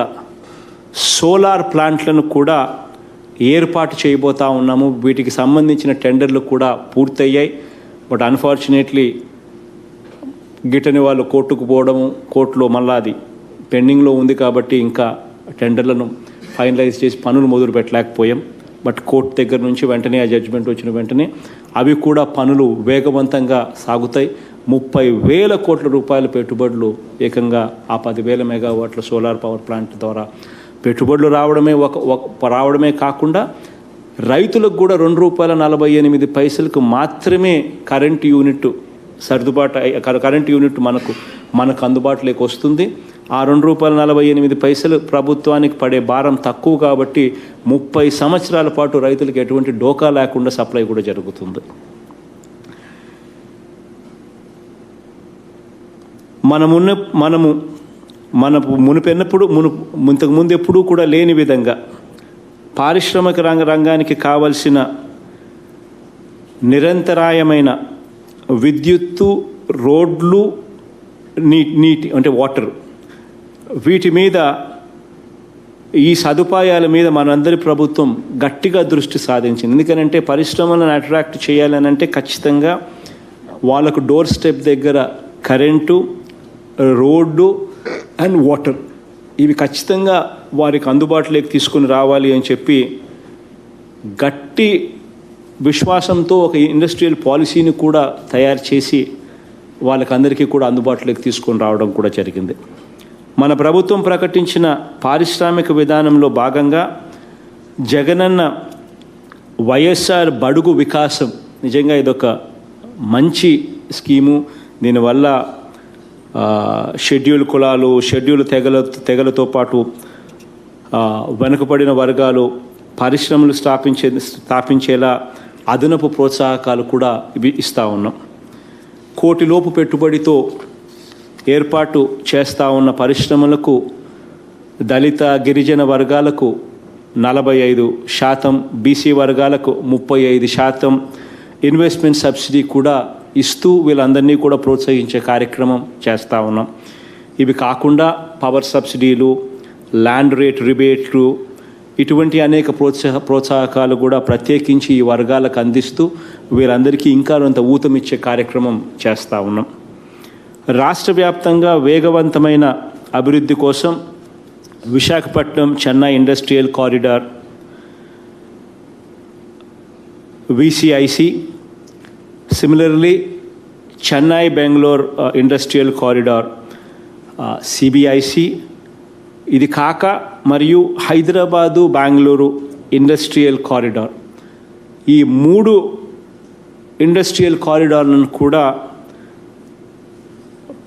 సోలార్ ప్లాంట్లను కూడా ఏర్పాటు చేయబోతా ఉన్నాము. వీటికి సంబంధించిన టెండర్లు కూడా పూర్తయ్యాయి. బట్ అన్ఫార్చునేట్లీ గిట్టని వాళ్ళు కోర్టుకు పోవడము, కోర్టులో మళ్ళీ అది పెండింగ్లో ఉంది కాబట్టి ఇంకా టెండర్లను ఫైనలైజ్ చేసి పనులు మొదలు పెట్టలేకపోయాం. బట్ కోర్టు దగ్గర నుంచి వెంటనే ఆ జడ్జిమెంట్ వచ్చిన వెంటనే అవి కూడా పనులు వేగవంతంగా సాగుతాయి. 30,000 కోట్ల రూపాయల పెట్టుబడులు ఏకంగా ఆ 10,000 మెగావాట్ల సోలార్ పవర్ ప్లాంట్ ద్వారా పెట్టుబడులు రావడమే కాకుండా రైతులకు కూడా ₹2.48 మాత్రమే కరెంటు యూనిట్ కరెంటు యూనిట్ మనకు అందుబాటులోకి వస్తుంది. ఆ ₹2.48 ప్రభుత్వానికి పడే భారం తక్కువ కాబట్టి 30 సంవత్సరాల పాటు రైతులకు ఎటువంటి డోకా లేకుండా సప్లై కూడా జరుగుతుంది. ఇంతకుముందు ఎప్పుడూ కూడా లేని విధంగా పారిశ్రామిక రంగానికి కావలసిన నిరంతరాయమైన విద్యుత్తు, రోడ్లు, నీటి అంటే వాటర్, వీటి మీద ఈ సదుపాయాల మీద మనందరి ప్రభుత్వం గట్టిగా దృష్టి సాధించింది. ఎందుకనంటే పరిశ్రమలను అట్రాక్ట్ చేయాలనంటే ఖచ్చితంగా వాళ్ళకు డోర్ స్టెప్ దగ్గర కరెంటు, రోడ్డు అండ్ వాటర్ ఇవి ఖచ్చితంగా వారికి అందుబాటులోకి తీసుకుని రావాలి అని చెప్పి గట్టి విశ్వాసంతో ఒక ఇండస్ట్రియల్ పాలసీని కూడా తయారు చేసి వాళ్ళకందరికీ కూడా అందుబాటులోకి తీసుకొని రావడం కూడా జరిగింది. మన ప్రభుత్వం ప్రకటించిన పారిశ్రామిక విధానంలో భాగంగా జగనన్న వైఎస్ఆర్ బడుగు వికాసం నిజంగా ఇదొక మంచి స్కీము. దీనివల్ల షెడ్యూల్ కులాలు, షెడ్యూల్ తెగలతో పాటు వెనుకబడిన వర్గాలు పరిశ్రమలు స్థాపించేలా అదనపు ప్రోత్సాహకాలు కూడా ఇస్తూ ఉన్నాం. 1 కోటి పెట్టుబడితో ఏర్పాటు చేస్తూ ఉన్న పరిశ్రమలకు దళిత, గిరిజన వర్గాలకు 45%, బీసీ వర్గాలకు 35% ఇన్వెస్ట్మెంట్ సబ్సిడీ కూడా ఇస్తూ వీళ్ళందరినీ కూడా ప్రోత్సహించే కార్యక్రమం చేస్తూ ఉన్నాం. ఇవి కాకుండా పవర్ సబ్సిడీలు, ల్యాండ్ రేట్ రిబేట్లు ఇటువంటి అనేక ప్రోత్సాహకాలు కూడా ప్రత్యేకించి ఈ వర్గాలకు అందిస్తూ వీరందరికీ ఇంకా కొంత ఊతమిచ్చే కార్యక్రమం చేస్తూ ఉన్నాం. రాష్ట్ర వ్యాప్తంగా వేగవంతమైన అభివృద్ధి కోసం Visakhapatnam Chennai industrial corridor VCIC, similarly Chennai Bangalore Industrial Corridor CBIC, ఇది కాక మరియు హైదరాబాదు బెంగళూరు ఇండస్ట్రియల్ కారిడార్, ఈ 3 ఇండస్ట్రియల్ కారిడార్లను కూడా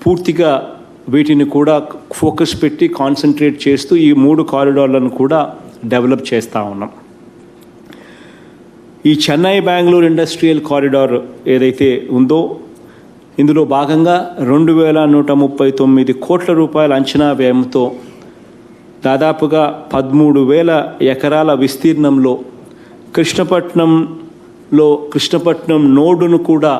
పూర్తిగా వీటిని కూడా ఫోకస్ పెట్టి కాన్సన్ట్రేట్ చేస్తూ ఈ 3 కారిడార్లను కూడా డెవలప్ చేస్తూ ఉన్నాం. ఈ చెన్నై బెంగళూరు ఇండస్ట్రియల్ కారిడార్ ఏదైతే ఉందో ఇందులో భాగంగా 2139 కోట్ల రూపాయల అంచనా వ్యయంతో దాదాపుగా 13,000 ఎకరాల విస్తీర్ణంలో కృష్ణపట్నం నోడును కూడా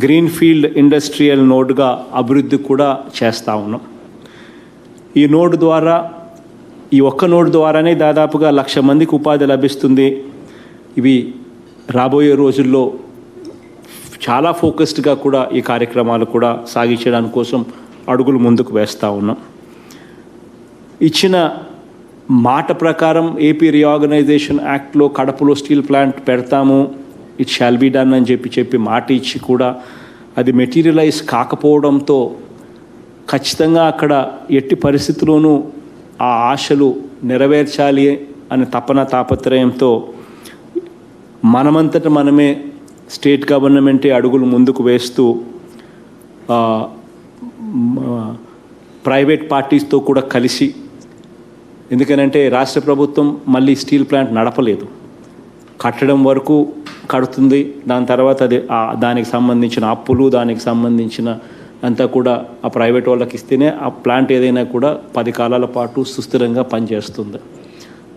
గ్రీన్ఫీల్డ్ ఇండస్ట్రియల్ నోడ్గా అభివృద్ధి కూడా చేస్తూ ఉన్నాం. ఈ నోడ్ ద్వారా, ఈ ఒక్క నోడ్ ద్వారానే దాదాపుగా 1,00,000 మందికి ఉపాధి లభిస్తుంది. ఇవి రాబోయే రోజుల్లో చాలా ఫోకస్డ్గా కూడా ఈ కార్యక్రమాలు కూడా సాగించడానికి కోసం అడుగులు ముందుకు వేస్తూ ఉన్నాం. ఇచ్చిన మాట ప్రకారం ఏపీ రీఆర్గనైజేషన్ యాక్ట్లో కడపలో స్టీల్ ప్లాంట్ పెడతాము, ఇట్ షాల్ బీ డన్ అని చెప్పి మాట ఇచ్చి కూడా అది మెటీరియలైజ్ కాకపోవడంతో ఖచ్చితంగా అక్కడ ఎట్టి పరిస్థితుల్లోనూ ఆ ఆశలు నెరవేర్చాలి అనే తాపత్రయంతో మనమంతట మనమే స్టేట్ గవర్నమెంటే అడుగులు ముందుకు వేస్తూ ప్రైవేట్ పార్టీస్తో కూడా కలిసి, ఎందుకనంటే రాష్ట్ర ప్రభుత్వం మళ్ళీ స్టీల్ ప్లాంట్ నడపలేదు, కట్టడం వరకు కడుతుంది, దాని తర్వాత అది దానికి సంబంధించిన అప్పులు, దానికి సంబంధించిన అంతా కూడా ఆ ప్రైవేట్ వాళ్ళకి ఇస్తేనే ఆ ప్లాంట్ ఏదైనా కూడా 10 కాలాల పాటు సుస్థిరంగా పనిచేస్తుంది.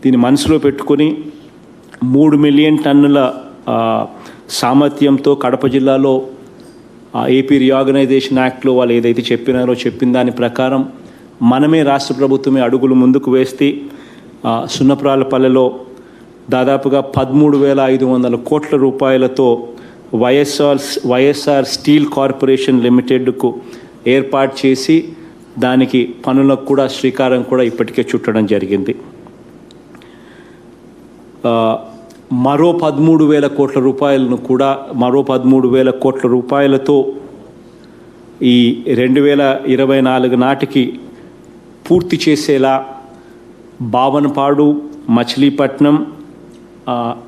దీన్ని మనసులో పెట్టుకొని 3 మిలియన్ టన్నుల సామర్థ్యంతో కడప జిల్లాలో ఏపీ రీఆర్గనైజేషన్ యాక్ట్లో వాళ్ళు ఏదైతే చెప్పిన దాని ప్రకారం మనమే రాష్ట్ర ప్రభుత్వమే అడుగులు ముందుకు వేస్తే సున్నప్రాలపల్లెలో దాదాపుగా 13,500 కోట్ల రూపాయలతో వైఎస్ఆర్ స్టీల్ కార్పొరేషన్ లిమిటెడ్కు ఏర్పాటు చేసి దానికి పనులకు కూడా శ్రీకారం కూడా ఇప్పటికే చుట్టడం జరిగింది. మరో 13,000 కోట్ల రూపాయలను కూడా మరో 13,000 కోట్ల రూపాయలతో ఈ 2024 నాటికి పూర్తి చేసేలా బావనపాడు, మచిలీపట్నం,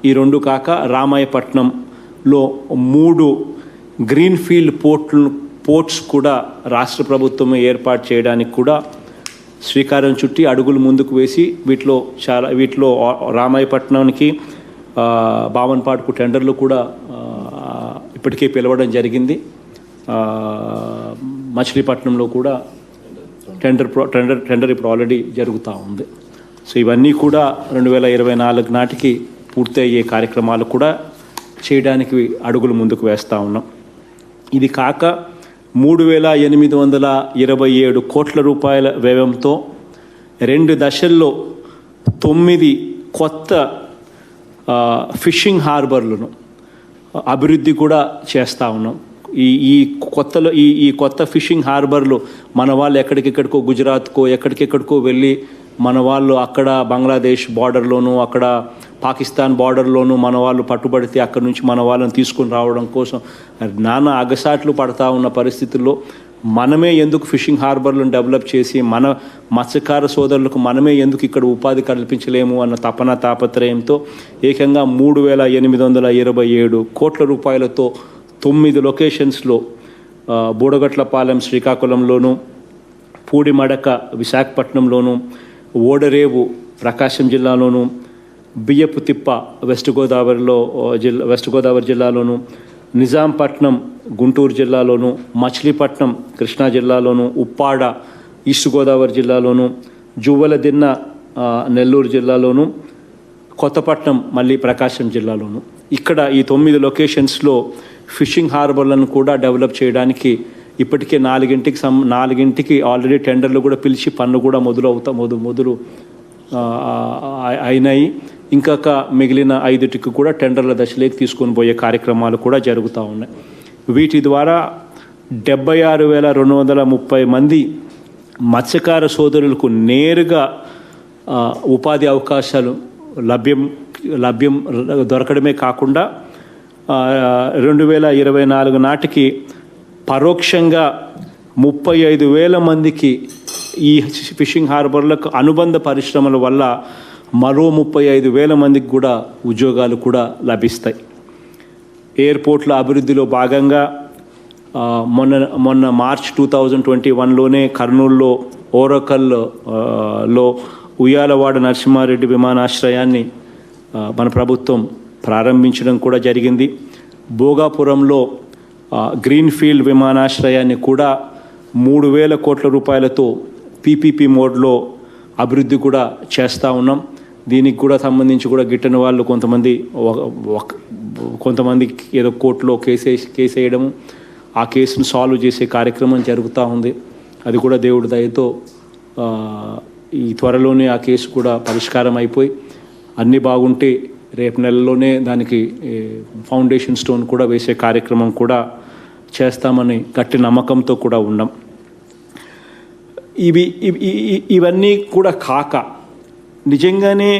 ఈ 2 కాక రామాయపట్నంలో 3 గ్రీన్ఫీల్డ్ పోర్ట్స్ కూడా రాష్ట్ర ప్రభుత్వమే ఏర్పాటు చేయడానికి కూడా శ్రీకారం చుట్టి అడుగులు ముందుకు వేసి వీటిలో రామాయపట్నానికి, బావన్పాడుకు టెండర్లు కూడా ఇప్పటికే పిలవడం జరిగింది. మచిలీపట్నంలో కూడా టెండర్ ఇప్పుడు ఆల్రెడీ జరుగుతూ ఉంది. సో ఇవన్నీ కూడా 2024 నాటికి పూర్తి అయ్యే కార్యక్రమాలు కూడా చేయడానికి అడుగులు ముందుకు వేస్తూ ఉన్నాం. ఇది కాక 3,827 కోట్ల రూపాయల వ్యయంతో 2 దశల్లో 9 కొత్త ఫిషింగ్ హార్బర్లను అభివృద్ధి కూడా చేస్తూ ఉన్నాం. ఈ కొత్త ఫిషింగ్ హార్బర్లు మన వాళ్ళు ఎక్కడికెక్కడికో గుజరాత్కో ఎక్కడికెక్కడికో వెళ్ళి మన వాళ్ళు అక్కడ బంగ్లాదేశ్ బార్డర్లోనూ, అక్కడ పాకిస్తాన్ బార్డర్లోనూ మన వాళ్ళు పట్టుబడితే అక్కడి నుంచి మన వాళ్ళని తీసుకుని రావడం కోసం నానా అగసాట్లు పడతా ఉన్న పరిస్థితుల్లో మనమే ఎందుకు ఫిషింగ్ హార్బర్లను డెవలప్ చేసి మన మత్స్యకార సోదరులకు మనమే ఎందుకు ఇక్కడ ఉపాధి కల్పించలేము అన్న తాపత్రయంతో ఏకంగా 3,827 కోట్ల రూపాయలతో 9 లొకేషన్స్లో బూడగట్లపాలెం శ్రీకాకుళంలోను, పూడిమడక విశాఖపట్నంలోను, ఓడరేవు ప్రకాశం జిల్లాలోను, బియ్యపుతిప్ప వెస్ట్ గోదావరి జిల్లాలోను, నిజాంపట్నం గుంటూరు జిల్లాలోను, మచిలీపట్నం కృష్ణా జిల్లాలోను, ఉప్పాడ ఈస్ట్ గోదావరి జిల్లాలోను, జువ్వలదిన్న నెల్లూరు జిల్లాలోను, కొత్తపట్నం మళ్ళీ ప్రకాశం జిల్లాలోను. ఇక్కడ ఈ 9 లొకేషన్స్లో ఫిషింగ్ హార్బర్లను కూడా డెవలప్ చేయడానికి ఇప్పటికే 4కి ఆల్రెడీ టెండర్లు కూడా పిలిచి పన్ను కూడా మొదలు అయినాయి. ఇంకొక మిగిలిన 5టికి కూడా టెండర్ల దశలోకి తీసుకొని పోయే కార్యక్రమాలు కూడా జరుగుతూ ఉన్నాయి. వీటి ద్వారా 76,230 మంది మత్స్యకార సోదరులకు నేరుగా ఉపాధి అవకాశాలు లభ్యం దొరకడమే కాకుండా 2024 నాటికి పరోక్షంగా 35,000 మందికి ఈ ఫిషింగ్ హార్బర్లకు అనుబంధ పరిశ్రమల వల్ల మరో 35,000 మందికి కూడా ఉద్యోగాలు కూడా లభిస్తాయి. ఎయిర్పోర్ట్ల అభివృద్ధిలో భాగంగా మొన్న మార్చ్ 2021లోనే కర్నూలులో ఓరకల్లో ఉయ్యాలవాడ నరసింహారెడ్డి విమానాశ్రయాన్ని మన ప్రభుత్వం ప్రారంభించడం కూడా జరిగింది. భోగాపురంలో గ్రీన్ఫీల్డ్ విమానాశ్రయాన్ని కూడా 3,000 కోట్ల రూపాయలతో పీపీపీ మోడ్లో అభివృద్ధి కూడా చేస్తూ ఉన్నాం. దీనికి కూడా సంబంధించి కూడా గిట్టని వాళ్ళు కొంతమంది ఏదో కోర్టులో కేసు వేయడము, ఆ కేసును సాల్వ్ చేసే కార్యక్రమం జరుగుతూ ఉంది. అది కూడా దేవుడి దయతో ఈ త్వరలోనే ఆ కేసు కూడా పరిష్కారం అయిపోయి అన్నీ బాగుంటే రేపు నెలలోనే దానికి ఫౌండేషన్ స్టోన్ కూడా వేసే కార్యక్రమం కూడా చేస్తామని గట్టి నమ్మకంతో కూడా ఉన్నాం. ఇవన్నీ కూడా కాక నిజంగానే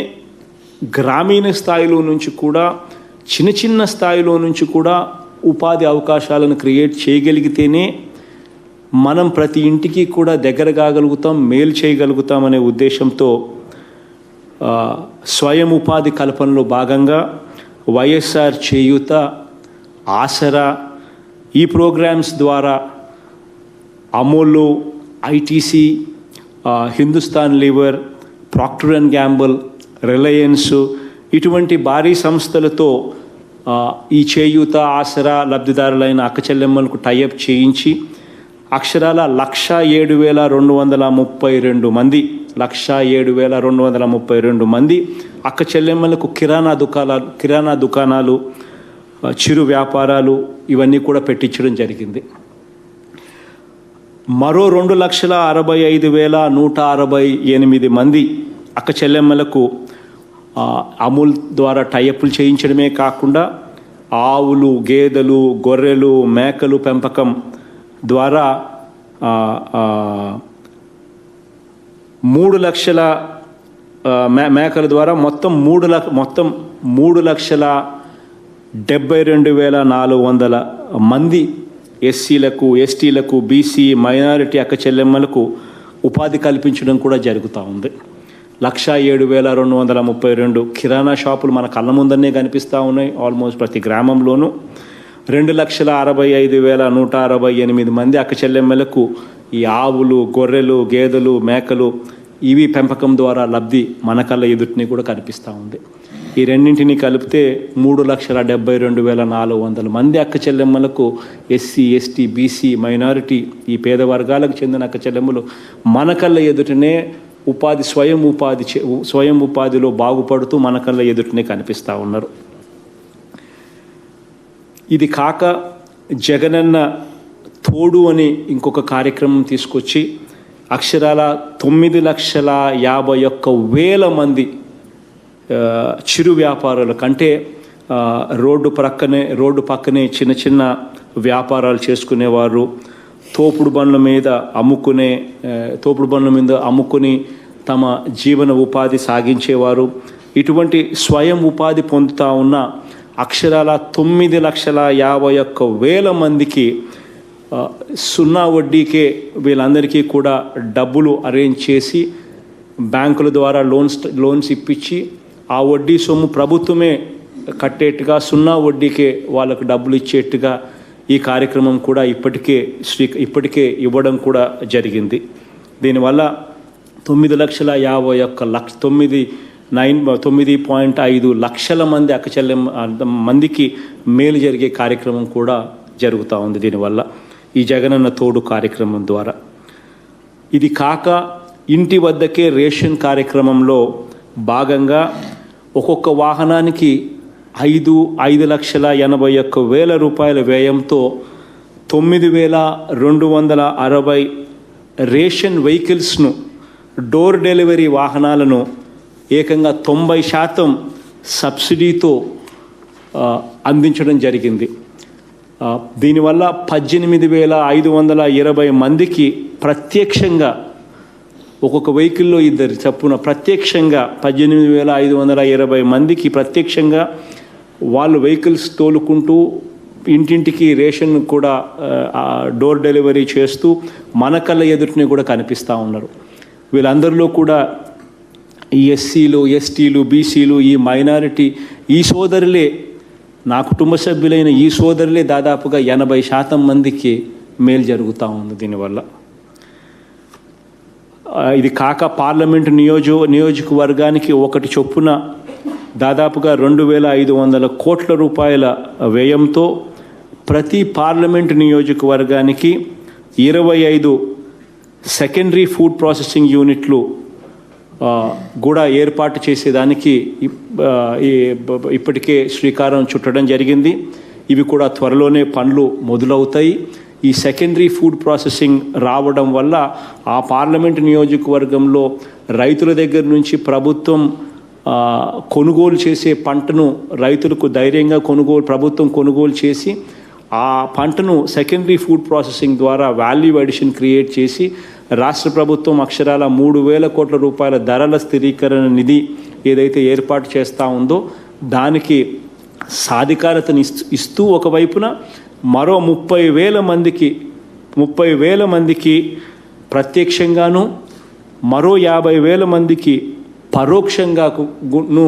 గ్రామీణ స్థాయిలో నుంచి కూడా చిన్న స్థాయిలో నుంచి కూడా ఉపాధి అవకాశాలను క్రియేట్ చేయగలిగితేనే మనం ప్రతి ఇంటికి కూడా దగ్గర కాగలుగుతాం, మేలు చేయగలుగుతాం అనే ఉద్దేశంతో స్వయం ఉపాధి కల్పనలో భాగంగా వైఎస్ఆర్ చేయూత, ఆసరా ఈ ప్రోగ్రామ్స్ ద్వారా Amul, ITC, Hindustan liver, Procter and Gamble, Reliance ఇటువంటి భారీ సంస్థలతో ఈ చేయూత, ఆసరా లబ్ధిదారులైన అక్కచెల్లెమ్మలకు టైఅప్ చేయించి అక్షరాల 107,232 మంది 107,232 మంది అక్కచెల్లెమ్మలకు కిరాణా దుకాణాలు, చిరు వ్యాపారాలు ఇవన్నీ కూడా పెట్టించడం జరిగింది. మరో 2,65,168 మంది అక్కచెల్లెమ్మలకు అమూల్ ద్వారా టైఅప్లు చేయించడమే కాకుండా ఆవులు, గేదెలు, గొర్రెలు, మేకలు పెంపకం ద్వారా 3 లక్షల మేకల ద్వారా మొత్తం 3,72,400 మంది ఎస్సీలకు, ఎస్టీలకు, బీసీ, మైనారిటీ అక్కచెల్లెమ్మలకు ఉపాధి కల్పించడం కూడా జరుగుతూ ఉంది. 107,232 కిరాణా షాపులు మన కళ్ళ ముందరనే కనిపిస్తూ ఉన్నాయి ఆల్మోస్ట్ ప్రతి గ్రామంలోనూ. 2,65,168 మంది అక్కచెల్లెమ్మలకు ఈ ఆవులు, గొర్రెలు, గేదెలు, మేకలు ఇవి పెంపకం ద్వారా లబ్ధి మన కళ్ళ ఎదుటిని కూడా కనిపిస్తూ ఉంది. ఈ రెండింటిని కలిపితే 3,72,400 మంది అక్కచెల్లెమ్మలకు ఎస్సీ, ఎస్టీ, బీసీ, మైనారిటీ ఈ పేద వర్గాలకు చెందిన అక్కచెల్లెమ్మలు మన కళ్ళ ఎదుటనే స్వయం ఉపాధిలో బాగుపడుతూ మన కళ్ళ ఎదుటనే కనిపిస్తూ ఉన్నారు. ఇది కాక జగనన్న తోడు అని ఇంకొక కార్యక్రమం తీసుకొచ్చి అక్షరాల 9,51,000 మంది చిరు వ్యాపారుల కంటే రోడ్డు పక్కనే చిన్న వ్యాపారాలు చేసుకునేవారు, తోపుడు బండ్ల మీద అమ్ముకుని తమ జీవన ఉపాధి సాగించేవారు, ఇటువంటి స్వయం ఉపాధి పొందుతూ ఉన్న అక్షరాల 9,51,000 మందికి 0 వడ్డీకే వీళ్ళందరికీ కూడా డబ్బులు అరేంజ్ చేసి బ్యాంకుల ద్వారా లోన్స్ ఇప్పించి ఆ వడ్డీ సొమ్ము ప్రభుత్వమే కట్టేట్టుగా 0 వడ్డీకే వాళ్ళకు డబ్బులు ఇచ్చేట్టుగా ఈ కార్యక్రమం కూడా ఇప్పటికే ఇవ్వడం కూడా జరిగింది. దీనివల్ల 9,51,9.5 లక్షల మంది మందికి మేలు జరిగే కార్యక్రమం కూడా జరుగుతూ ఉంది దీనివల్ల, ఈ జగనన్న తోడు కార్యక్రమం ద్వారా. ఇది కాక ఇంటి వద్దకే రేషన్ కార్యక్రమంలో భాగంగా ఒక్కొక్క వాహనానికి 5,81,000 రూపాయల వ్యయంతో 9,260 రేషన్ వెహికల్స్ను, డోర్ డెలివరీ వాహనాలను ఏకంగా 90% సబ్సిడీతో అందించడం జరిగింది. దీనివల్ల 18,520 మందికి ప్రత్యక్షంగా ఒక్కొక్క వెహికల్లో ఇద్దరు చప్పున ప్రత్యక్షంగా 18,520 మందికి ప్రత్యక్షంగా వాళ్ళు వెహికల్స్ తోలుకుంటూ ఇంటింటికి రేషన్ కూడా డోర్ డెలివరీ చేస్తూ మన కళ్ళ ఎదుటిని కూడా కనిపిస్తూ ఉన్నారు. వీళ్ళందరిలో కూడా ఈ ఎస్సీలు, ఎస్టీలు, బీసీలు, ఈ మైనారిటీ, ఈ సోదరులే, నా కుటుంబ సభ్యులైన ఈ సోదరులే దాదాపుగా 80% మందికి మేలు జరుగుతూ ఉంది దీనివల్ల. ఇది కాక పార్లమెంటు నియోజకవర్గానికి ఒకటి చొప్పున దాదాపుగా 2,500 కోట్ల రూపాయల వ్యయంతో ప్రతి పార్లమెంటు నియోజకవర్గానికి 25 సెకండరీ ఫుడ్ ప్రాసెసింగ్ యూనిట్లు కూడా ఏర్పాటు చేసేదానికి ఇప్పటికే శ్రీకారం చుట్టడం జరిగింది. ఇవి కూడా త్వరలోనే పనులు మొదలవుతాయి. ఈ సెకండరీ ఫుడ్ ప్రాసెసింగ్ రావడం వల్ల ఆ పార్లమెంటు నియోజకవర్గంలో రైతుల దగ్గర నుంచి ప్రభుత్వం కొనుగోలు చేసే పంటను రైతులకు ధైర్యంగా ప్రభుత్వం కొనుగోలు చేసి ఆ పంటను సెకండరీ ఫుడ్ ప్రాసెసింగ్ ద్వారా వాల్యూ అడిషన్ క్రియేట్ చేసి రాష్ట్ర ప్రభుత్వం అక్షరాల 3,000 కోట్ల రూపాయల ధరల స్థిరీకరణ నిధి ఏదైతే ఏర్పాటు చేస్తూ ఉందో దానికి సాధికారతను ఇస్తూ ఒకవైపున మరో 30,000 మందికి ప్రత్యక్షంగాను మరో 50,000 మందికి పరోక్షంగాను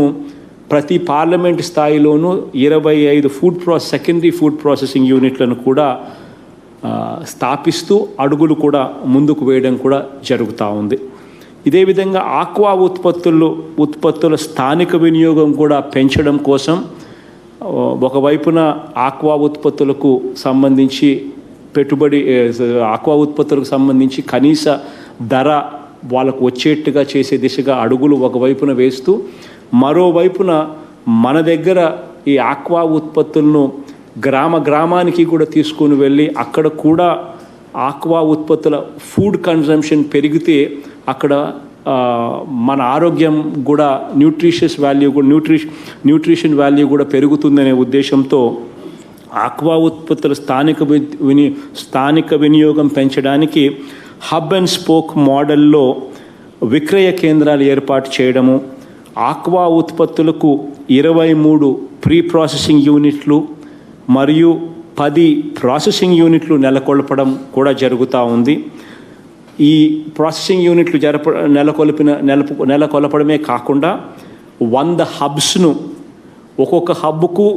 ప్రతి పార్లమెంట్ స్థాయిలోనూ 25 సెకండరీ ఫుడ్ ప్రాసెసింగ్ యూనిట్లను కూడా స్థాపిస్తూ అడుగులు కూడా ముందుకు వేయడం కూడా జరుగుతూ ఉంది. ఇదే విధంగా ఆక్వా ఉత్పత్తుల స్థానిక వినియోగం కూడా పెంచడం కోసం ఒకవైపున ఆక్వా ఉత్పత్తులకు సంబంధించి ఆక్వా ఉత్పత్తులకు సంబంధించి కనీస ధర వాళ్ళకు వచ్చేట్టుగా చేసే దిశగా అడుగులు ఒకవైపున వేస్తూ మరోవైపున మన దగ్గర ఈ ఆక్వా ఉత్పత్తులను గ్రామానికి కూడా తీసుకొని వెళ్ళి అక్కడ కూడా ఆక్వా ఉత్పత్తుల ఫుడ్ కన్జంప్షన్ పెరిగితే అక్కడ మన ఆరోగ్యం కూడా న్యూట్రిషన్ వాల్యూ కూడా పెరుగుతుందనే ఉద్దేశంతో ఆక్వా ఉత్పత్తుల స్థానిక వినియోగం పెంచడానికి హబ్ అండ్ స్పోక్ మోడల్లో విక్రయ కేంద్రాలు ఏర్పాటు చేయడము, ఆక్వా ఉత్పత్తులకు 23 ప్రీ ప్రాసెసింగ్ యూనిట్లు మరియు 10 ప్రాసెసింగ్ యూనిట్లు నెలకొల్పడం కూడా జరుగుతూ ఉంది. ఈ ప్రాసెసింగ్ యూనిట్లు నెలకొల్పడమే కాకుండా 100 హబ్స్ను, ఒక్కొక్క హబ్కు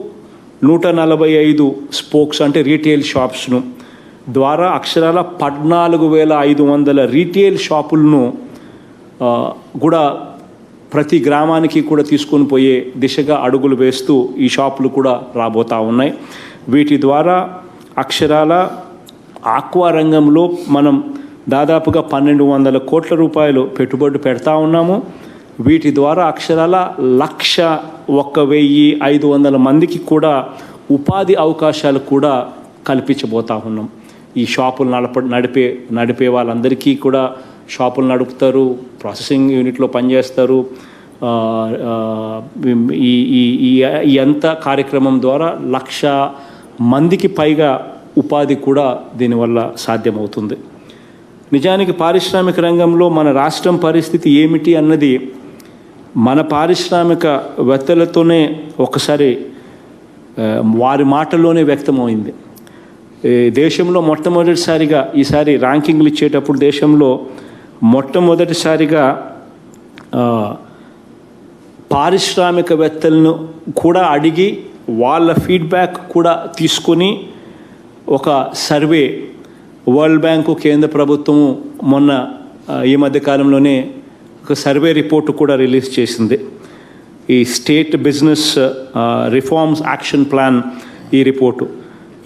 145 స్పోక్స్ అంటే రీటైల్ షాప్స్ను ద్వారా అక్షరాల 14,500 రీటైల్ షాపులను కూడా ప్రతి గ్రామానికి కూడా తీసుకొని పోయే దిశగా అడుగులు వేస్తూ ఈ షాపులు కూడా రాబోతూ ఉన్నాయి. వీటి ద్వారా అక్షరాల ఆక్వా రంగంలో మనం దాదాపుగా 1,200 కోట్ల రూపాయలు పెట్టుబడి పెడతా ఉన్నాము. వీటి ద్వారా అక్షరాల 101,500 మందికి కూడా ఉపాధి అవకాశాలు కూడా కల్పించబోతా ఉన్నాం. ఈ షాపులు నడిపే వాళ్ళందరికీ కూడా షాపులు నడుపుతారు, ప్రాసెసింగ్ యూనిట్లో పనిచేస్తారు. ఈ అంత కార్యక్రమం ద్వారా 1,00,000 మందికి పైగా ఉపాధి కూడా దీనివల్ల సాధ్యమవుతుంది. నిజానికి పారిశ్రామిక రంగంలో మన రాష్ట్రం పరిస్థితి ఏమిటి అన్నది మన పారిశ్రామికవేత్తలతోనే ఒకసారి వారి మాటల్లోనే వ్యక్తమైంది. దేశంలో మొట్టమొదటిసారిగా ఈసారి ర్యాంకింగ్లు ఇచ్చేటప్పుడు దేశంలో మొట్టమొదటిసారిగా పారిశ్రామికవేత్తలను కూడా అడిగి వాళ్ళ ఫీడ్బ్యాక్ కూడా తీసుకొని ఒక సర్వే వరల్డ్ బ్యాంకు, కేంద్ర ప్రభుత్వము మొన్న ఈ మధ్యకాలంలోనే ఒక సర్వే రిపోర్టు కూడా రిలీజ్ చేసింది. ఈ state business reforms action plan ఈ రిపోర్టు.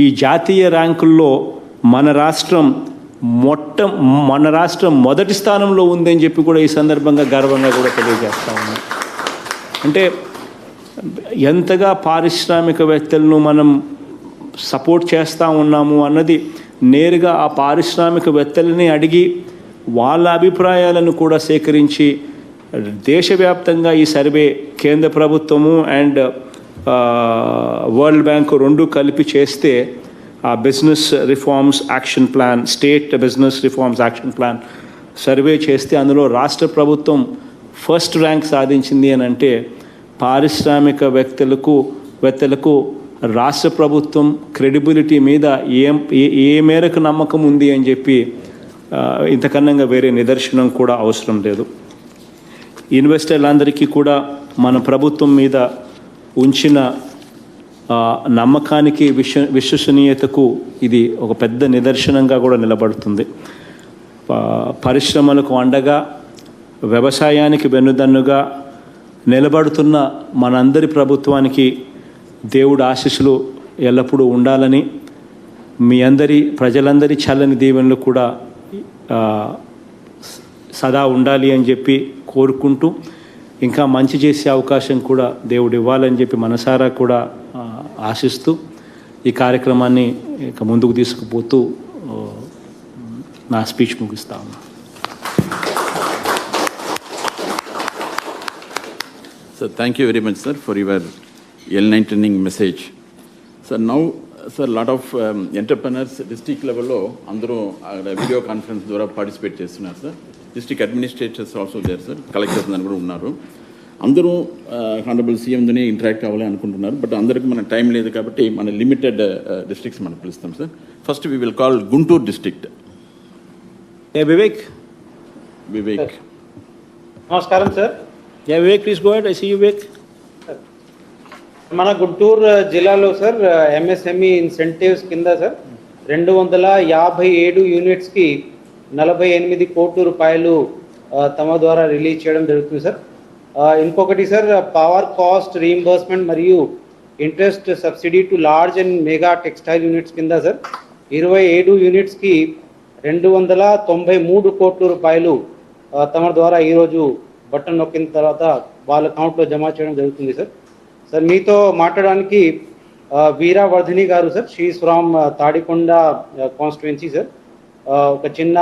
ఈ జాతీయ ర్యాంకుల్లో మన రాష్ట్రం మొదటి స్థానంలో ఉందని చెప్పి కూడా ఈ సందర్భంగా గర్వంగా కూడా తెలియజేస్తా ఉన్నాం. అంటే ఎంతగా పారిశ్రామికవేత్తలను మనం సపోర్ట్ చేస్తూ ఉన్నాము అన్నది నేరుగా ఆ పారిశ్రామికవేత్తలని అడిగి వాళ్ళ అభిప్రాయాలను కూడా సేకరించి దేశవ్యాప్తంగా ఈ సర్వే కేంద్ర ప్రభుత్వము అండ్ వరల్డ్ బ్యాంకు రెండు కలిపి చేస్తే ఆ business reforms action plan, state business reforms action plan survey చేస్తే అందులో రాష్ట్ర ప్రభుత్వం ఫస్ట్ ర్యాంక్ సాధించింది అని అంటే పారిశ్రామికవేత్తలకు రాష్ట్ర ప్రభుత్వం క్రెడిబిలిటీ మీద ఏ మేరకు నమ్మకం ఉంది అని చెప్పి ఇంతకన్నా వేరే నిదర్శనం కూడా అవసరం లేదు. ఇన్వెస్టర్లందరికీ కూడా మన ప్రభుత్వం మీద ఉంచిన నమ్మకానికి విశ్వసనీయతకు ఇది ఒక పెద్ద నిదర్శనంగా కూడా నిలబడుతుంది. పరిశ్రమలకు అండగా, వ్యవసాయానికి వెన్నుదన్నుగా నిలబడుతున్న మనందరి ప్రభుత్వానికి దేవుడు ఆశీస్సులు ఎల్లప్పుడూ ఉండాలని, మీ ప్రజలందరి చల్లని దీవెనలు కూడా సదా ఉండాలి అని చెప్పి కోరుకుంటూ, ఇంకా మంచి చేసే అవకాశం కూడా దేవుడు ఇవ్వాలని చెప్పి మనసారా కూడా ఆశిస్తూ ఈ కార్యక్రమాన్ని ఇక ముందుకు తీసుకుపోతూ నా స్పీచ్ ముగిస్తా ఉన్నా. So thank you very much, sir, for your enlightening message. So now, sir, lot of entrepreneurs district level lo andru video conference ద్వారా participate చేస్తున్నారు సార్. District administrators also there sir, collectors అని కూడా ఉన్నారు. అందరూ హానరబుల్ సీఎంతోనే ఇంటరాక్ట్ అవ్వాలి అనుకుంటున్నారు. But అందరికి మన టైం లేదు కాబట్టి మన లిమిటెడ్ డిస్ట్రిక్ట్స్ మనం పిలుస్తాం sir. First we will call Guntur district. Vivek. నమస్కారం sir. Vivek please go ahead. I see you Vivek. మన గుంటూరు జిల్లాలో సార్ ఎంఎస్ఎంఈ ఇన్సెంటివ్స్ కింద సార్ 257 యూనిట్స్కి 48 కోట్ల రూపాయలు తమ ద్వారా రిలీజ్ చేయడం జరుగుతుంది సార్. ఇంకొకటి సార్, పవర్ కాస్ట్ రీయింబర్స్మెంట్ మరియు interest subsidy to large and mega textile units కింద సార్ 27 యూనిట్స్కి 293 కోట్ల రూపాయలు తమ ద్వారా ఈరోజు బటన్ నొక్కిన తర్వాత వాళ్ళ అకౌంట్లో జమ చేయడం జరుగుతుంది సార్. సార్ మీతో మాట్లాడడానికి వీరావర్ధిని గారు sir, she is from Tadikonda constituency sir. ఒక చిన్న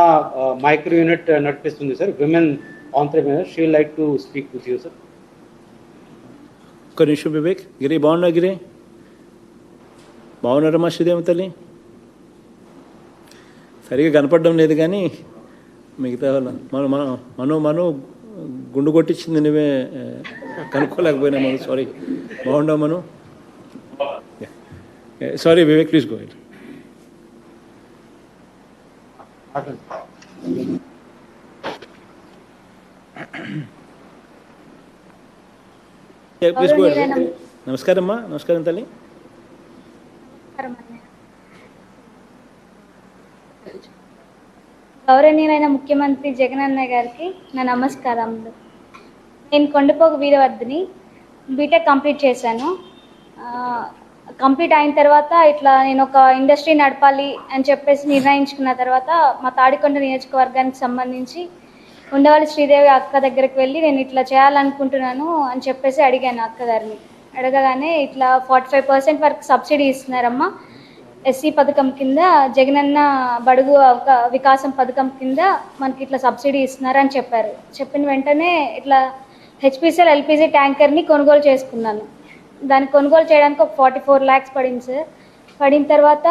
మైక్రో యూనిట్ నడిపిస్తుంది sir, women entrepreneur. She will like to speak with you sir. ఒక నిమిషం వివేక్. గిరి బాగున్నా? గిరి బాగున్నారమ్మా? శ్రీదేవి తల్లి సరిగా కనపడడం లేదు కానీ మిగతా మనం గుండు కొట్టించింది నువ్వే కనుక్కోలేకపోయినా మనం. సారీ. బాగుండవు మనం? Sorry Vivek, please go ahead. Please go ahead. నమస్కారం అమ్మా. నమస్కారం తల్లి. గౌరవనీయులైన ముఖ్యమంత్రి జగన్ అన్న గారికి నా నమస్కారములు. నేను కొండపోగు వీరవర్ధిని, బీటెక్ కంప్లీట్ చేశాను. కంప్లీట్ అయిన తర్వాత ఇట్లా నేను ఒక ఇండస్ట్రీ నడపాలి అని చెప్పేసి నిర్ణయించుకున్న తర్వాత మా తాడికొండ నియోజకవర్గానికి సంబంధించి ఉండవల్లి శ్రీదేవి అక్క దగ్గరికి వెళ్ళి నేను ఇట్లా చేయాలనుకుంటున్నాను అని చెప్పేసి అడిగాను అక్కగారిని. అడగగానే ఇట్లా 45% వరకు సబ్సిడీ ఇస్తున్నారమ్మా, ఎస్సీ పథకం కింద, జగనన్న బడుగు వికాసం పథకం కింద మనకి ఇట్లా సబ్సిడీ ఇస్తున్నారని చెప్పారు. చెప్పిన వెంటనే ఇట్లా హెచ్పిసిఎల్ ఎల్పిజి ట్యాంకర్ని కొనుగోలు చేసుకున్నాను. దాన్ని కొనుగోలు చేయడానికి ఒక 44 lakhs పడింది సార్. పడిన తర్వాత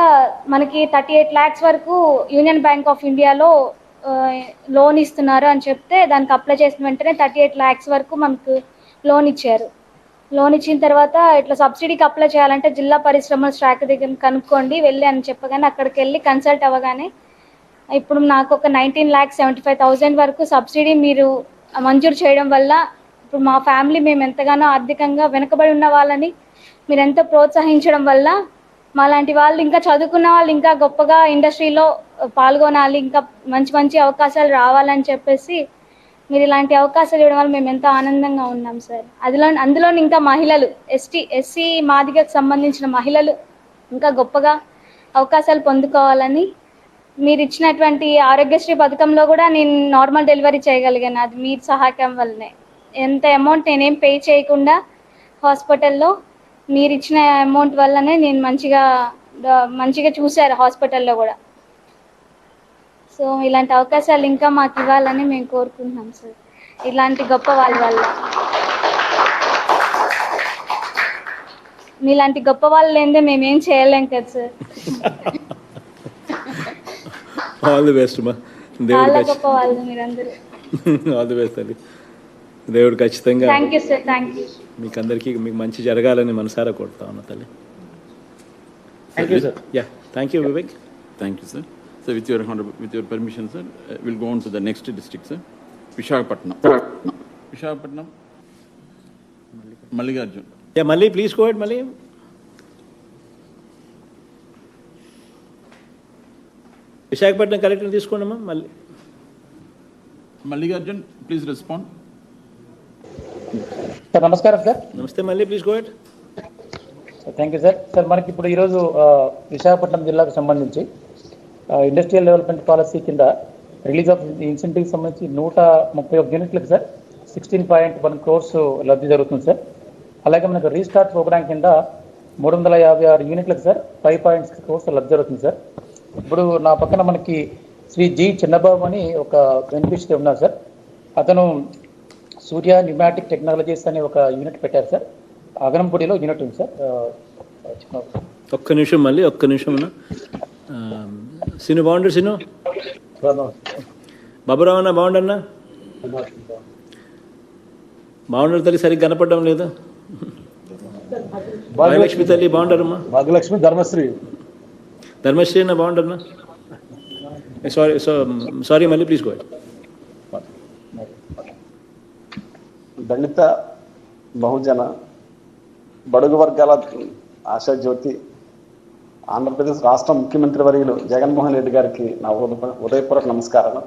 మనకి 38 lakhs వరకు యూనియన్ బ్యాంక్ ఆఫ్ ఇండియాలో లోన్ ఇస్తున్నారు అని చెప్తే దానికి అప్లై చేసిన వెంటనే 38 lakhs వరకు మనకు లోన్ ఇచ్చారు. లోన్ ఇచ్చిన తర్వాత ఇట్లా సబ్సిడీకి అప్లై చేయాలంటే జిల్లా పరిశ్రమల శాఖ దగ్గర కనుక్కోండి వెళ్ళి అని చెప్పగానే అక్కడికి వెళ్ళి కన్సల్ట్ అవ్వగానే ఇప్పుడు నాకు ఒక 19,75,000 వరకు సబ్సిడీ మీరు మంజూరు చేయడం వల్ల ఇప్పుడు మా ఫ్యామిలీ మేము ఎంతగానో ఆర్థికంగా వెనుకబడి ఉన్న వాళ్ళని మీరు ఎంతో ప్రోత్సహించడం వల్ల మాలాంటి వాళ్ళు ఇంకా చదువుకున్న వాళ్ళు ఇంకా గొప్పగా ఇండస్ట్రీలో పాల్గొనాలి, ఇంకా మంచి మంచి అవకాశాలు రావాలని చెప్పేసి మీరు ఇలాంటి అవకాశాలు ఇవ్వడం వల్ల మేము ఎంతో ఆనందంగా ఉన్నాం సార్. అందులో ఇంకా మహిళలు, ఎస్సీ మాదిగకు సంబంధించిన మహిళలు ఇంకా గొప్పగా అవకాశాలు పొందుకోవాలని మీరు ఇచ్చినటువంటి ఆరోగ్యశ్రీ పథకంలో కూడా నేను నార్మల్ డెలివరీ చేయగలిగాను. అది మీ సహాయం వల్లనే. ఎంత అమౌంట్ నేనేం పే చేయకుండా హాస్పిటల్లో మీరు ఇచ్చిన అమౌంట్ వల్లనే నేను మంచిగా చూశారు హాస్పిటల్లో కూడా. సో ఇలాంటి అవకాశాలు ఇంకా మాకు ఇవ్వాలని మేము కోరుకుంటున్నాం సార్, ఇలాంటి గొప్ప వాళ్ళ వల్ల. మీలాంటి గొప్ప వాళ్ళు లేదే మేమేం చేయలేం కదా సార్. ఆల్ ది బెస్ట్ అమ్మా. చాలా గొప్ప వాళ్ళు మీరందరూ. ఆల్ ది బెస్ట్ తల్లి. దేవుడు ఖచ్చితంగా thank you sir. Thank you. మీకు అందరికీ మీకు మంచి జరగాలని మనసారా కొడతా ఉన్నా తల్లి. Thank you sir. Yeah, thank you Vivek. Thank you, sir. So with your permission, sir, we'll go on to the next district, sir. Visakhapatnam. Visakhapatnam. Mallikarjun. Yeah, మళ్ళీ ప్లీజ్ గో హెడ్. మళ్ళీ విశాఖపట్నం కలెక్టర్ తీసుకోండమ్మా. మళ్ళీ Mallikarjun, please respond. సార్ నమస్కారం sir. నమస్తే. మళ్ళీ please go head. Thank you sir. Sir మనకి ఇప్పుడు ఈరోజు విశాఖపట్నం జిల్లాకు సంబంధించి ఇండస్ట్రియల్ డెవలప్మెంట్ పాలసీ కింద రిలీజ్ ఆఫ్ ఇన్సెంటివ్కి సంబంధించి 131 యూనిట్లకు సార్ 16.1 crores లబ్ధి జరుగుతుంది సార్. అలాగే మనకు రీస్టార్ట్ ప్రోగ్రామ్ కింద 356 యూనిట్లకు సార్ 5.6 crores లబ్ధి జరుగుతుంది సార్. ఇప్పుడు నా పక్కన మనకి శ్రీ జి చిన్నబాబు అని ఒక బెనిఫిషియరీ ఉన్నారు సార్. అతను సూర్య న్యూమాటిక్ టెక్నాలజీస్ అనే ఒక యూనిట్ పెట్టారు సార్. అగనంపూడిలో యూనిట్ ఉంది సార్. ఒక్క నిమిషం. మళ్ళీ ఒక్క నిమిషం అన్న. సిను బాగుండు. సిను బాబురావు అన్న బాగుండన్నా. బాగుండరు తల్లి. సరిగ్గా కనపడడం లేదు. భాగ్యలక్ష్మి తల్లి బాగుంటారమ్మా. భాగ్యలక్ష్మి ధర్మశ్రీ. ధర్మశ్రీ అన్న బాగుంటారన్నా. సారీ మళ్ళీ ప్లీజ్ గో. దళిత బహుజన బడుగు వర్గాల ఆశాజ్యోతి ఆంధ్రప్రదేశ్ రాష్ట్ర ముఖ్యమంత్రి వర్యులు జగన్మోహన్ రెడ్డి గారికి నా ఉదయపూర్వక నమస్కారాలు.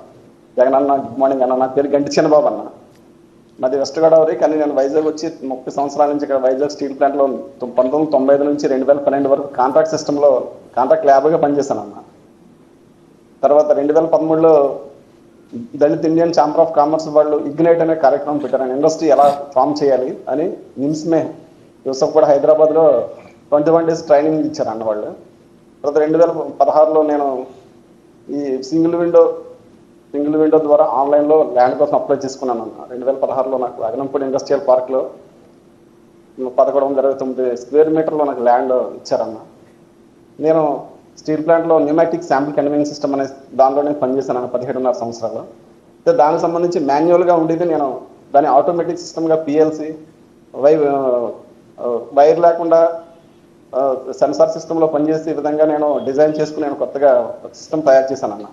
జగన్ అన్న, గుడ్ మార్నింగ్ అన్న. నా పేరు గంటి చిన్నబాబు అన్న. నాది వెస్ట్ గోదావరి, కానీ నేను వైజాగ్ వచ్చి 30 సంవత్సరాల నుంచి ఇక్కడ వైజాగ్ స్టీల్ ప్లాంట్లో 1995 నుంచి 2012 వరకు కాంట్రాక్ట్ సిస్టంలో కాంట్రాక్ట్ ల్యాబ్గా పనిచేశాను అన్న. తర్వాత 2013లో Dalit Indian chamber of commerce వాళ్ళు ఇగ్నైట్ అనే కార్యక్రమం పెట్టారు. ఇండస్ట్రీ ఎలా ఫామ్ చేయాలి అని నిమ్స్మే యూసఫ్ కూడా హైదరాబాద్లో 21 days ట్రైనింగ్ ఇచ్చారు అన్న వాళ్ళు. తర్వాత 2016లో నేను ఈ సింగిల్ విండో ద్వారా ఆన్లైన్లో ల్యాండ్ కోసం అప్లై చేసుకున్నాను అన్న. 2016లో నాకు అగనంపూడి ఇండస్ట్రియల్ పార్క్లో 1129 square meterలో నాకు ల్యాండ్ ఇచ్చారన్న. నేను స్టీల్ ప్లాంట్లో న్యూమాటిక్ శాంపుల్ కన్వీయింగ్ సిస్టమ్ అనే దానిలో నేను పనిచేశాను అన్న 17.5 సంవత్సరాలు. అయితే దానికి సంబంధించి మాన్యువల్గా ఉండేది, నేను దాన్ని ఆటోమేటిక్ సిస్టమ్గా పిఎల్సి వైర్ లేకుండా సెన్సార్ సిస్టంలో పనిచేసే విధంగా నేను డిజైన్ చేసుకుని నేను కొత్తగా సిస్టమ్ తయారు చేశాను అన్న.